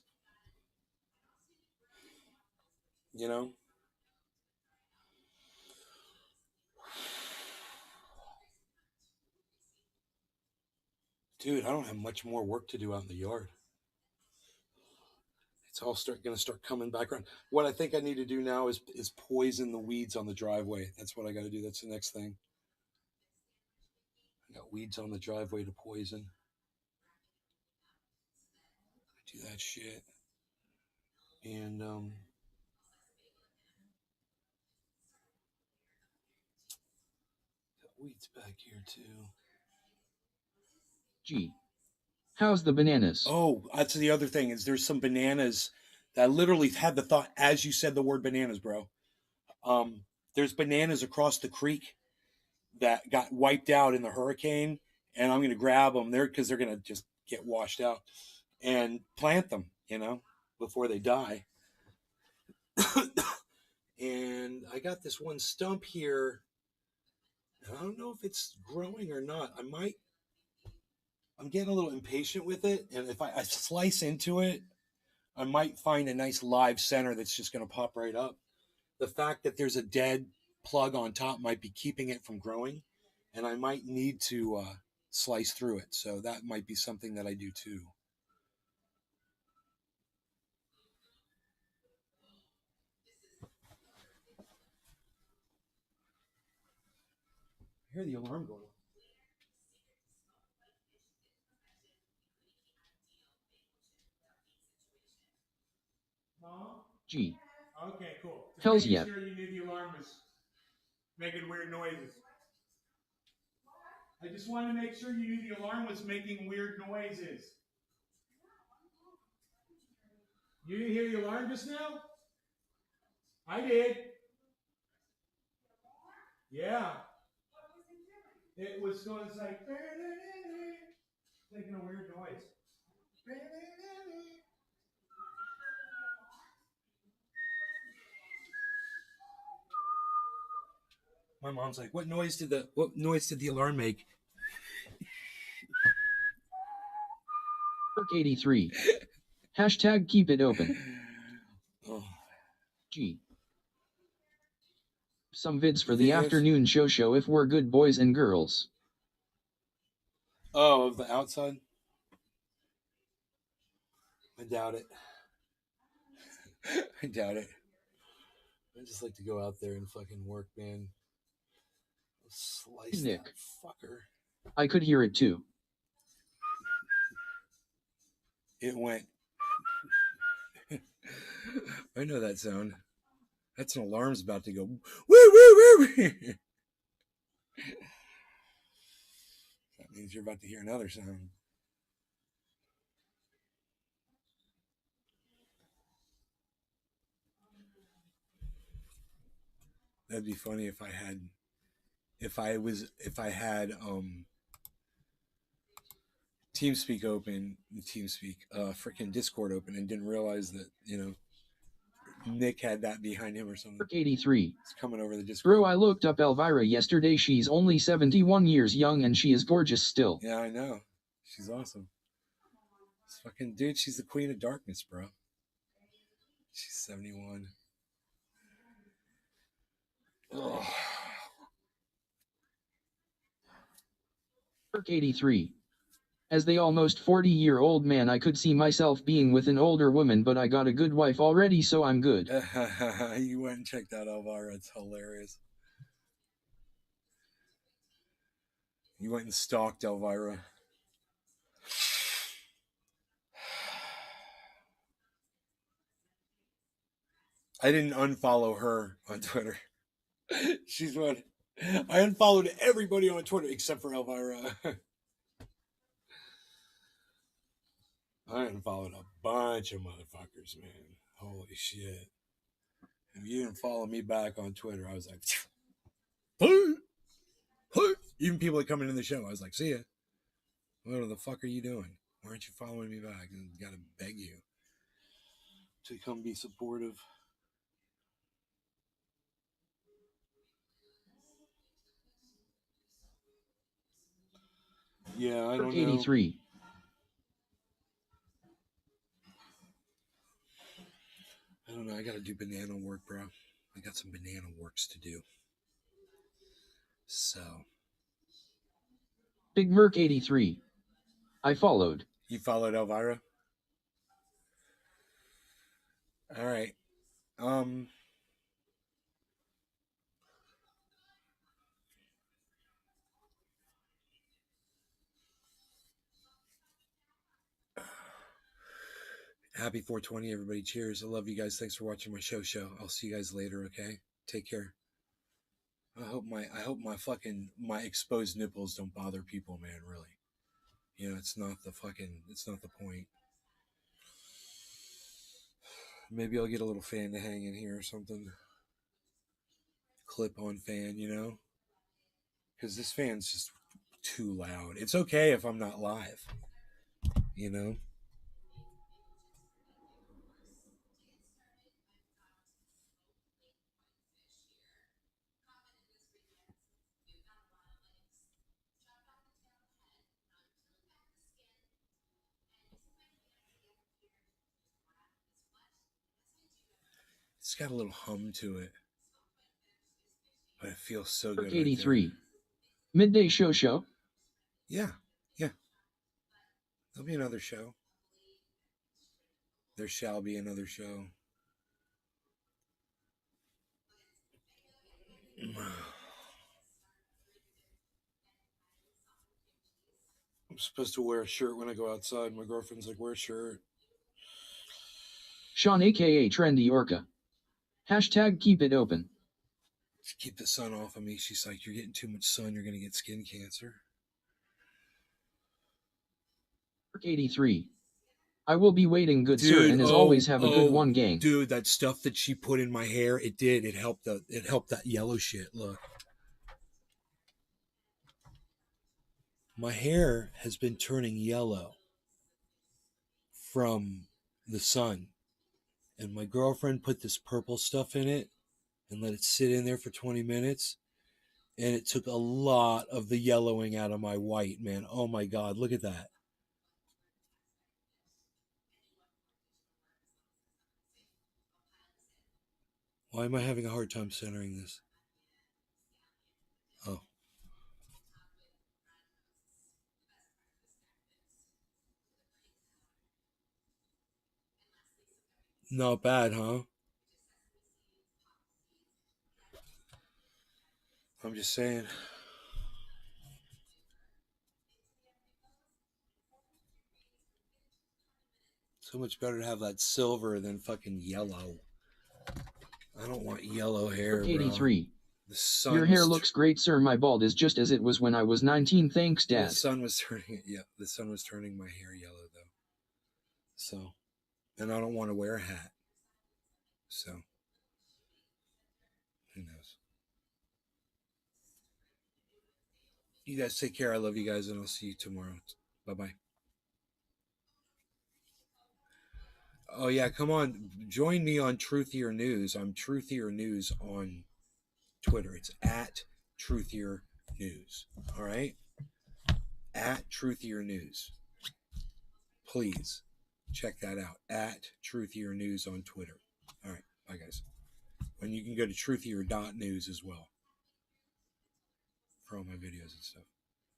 You know? Dude, I don't have much more work to do out in the yard. It's all going to start coming back around. What I think I need to do now is poison the weeds on the driveway. That's what I got to do. That's the next thing. I got weeds on the driveway to poison. I do that shit. And got weeds back here too. Gee, how's the bananas? Oh, that's the other thing is there's some bananas that I literally had the thought as you said the word bananas, bro. There's bananas across the creek that got wiped out in the hurricane, and I'm going to grab them there because they're going to just get washed out and plant them, you know, before they die. And I got this one stump here. I don't know if it's growing or not. I'm getting a little impatient with it, and if I slice into it, I might find a nice live center that's just going to pop right up. The fact that there's a dead plug on top might be keeping it from growing, and I might need to slice through it. So that might be something that I do too. I hear the alarm going off. Gee. Okay, cool. Just Hells making yeah. sure you knew the alarm was making weird noises. I just wanted to make sure you knew the alarm was making weird noises. You didn't hear the alarm just now? I did. Yeah. It was going like making a weird noise. My mom's like, what noise did the alarm make? Perk83. Hashtag keep it open. Oh. Gee. Some vids for the afternoon show if we're good boys and girls. Oh, of the outside? I doubt it. I doubt it. I just like to go out there and fucking work, man. Slice Nick. that fucker. I could hear it too. It went. I know that sound. That's an alarm's about to go. Woo, woo, woo. That means you're about to hear another sound. That'd be funny if I had TeamSpeak open, freaking Discord open, and didn't realize that, Nick had that behind him or something. 83. It's coming over the Discord. Bro, I looked up Elvira yesterday. She's only 71 years young and she is gorgeous still. Yeah, I know. She's awesome. This fucking dude, she's the queen of darkness, bro. She's 71. Ugh. 83. As the almost 40-year-old man, I could see myself being with an older woman, but I got a good wife already, so I'm good. You went and checked out Elvira. It's hilarious. You went and stalked Elvira. I didn't unfollow her on Twitter. She's one. I unfollowed everybody on Twitter except for Elvira. I unfollowed a bunch of motherfuckers, man. Holy shit. If you didn't follow me back on Twitter, I was like, even people that come into the show, I was like, see ya. What the fuck are you doing? Why aren't you following me back? And gotta beg you to come be supportive. Yeah, I don't know. 83. I don't know. I gotta do banana work, bro. I got some banana works to do. So. Big Merc 83. I followed. You followed Elvira? All right. Happy 420, everybody. Cheers. I love you guys. Thanks for watching my show. I'll see you guys later, okay? Take care. I hope my exposed nipples don't bother people, man, really. It's not the point. Maybe I'll get a little fan to hang in here or something. Clip-on fan, because this fan's just too loud. It's okay if I'm not live, It's got a little hum to it, but it feels so good. 83. Right, Midday show. Yeah. There'll be another show. There shall be another show. I'm supposed to wear a shirt when I go outside. My girlfriend's like, wear a shirt. Sean aka Trendy Orca. Hashtag keep it open. Just keep the sun off of me. She's like, you're getting too much sun. You're going to get skin cancer. 83. I will be waiting, good sir, and as always have a good one, gang. Dude, that stuff that she put in my hair, it did. It helped that yellow shit. Look. My hair has been turning yellow from the sun. And my girlfriend put this purple stuff in it and let it sit in there for 20 minutes. And it took a lot of the yellowing out of my white, man. Oh my God, look at that. Why am I having a hard time centering this? Oh. Not bad, huh? I'm just saying. So much better to have that silver than fucking yellow. I don't want yellow hair, bro. 83. The sun Your hair was looks great, sir. My bald is just as it was when I was 19. Thanks, the Dad. sun was turning it. Yeah, the sun was turning my hair yellow though. So, and I don't want to wear a hat. So, who knows? You guys take care. I love you guys, and I'll see you tomorrow. Bye-bye. Oh, yeah, come on. Join me on Truthier News. I'm Truthier News on Twitter. It's at Truthier News. All right? At Truthier News. Please check that out. At Truthier News on Twitter. All right. Bye, guys. And you can go to truthier.news as well for all my videos and stuff.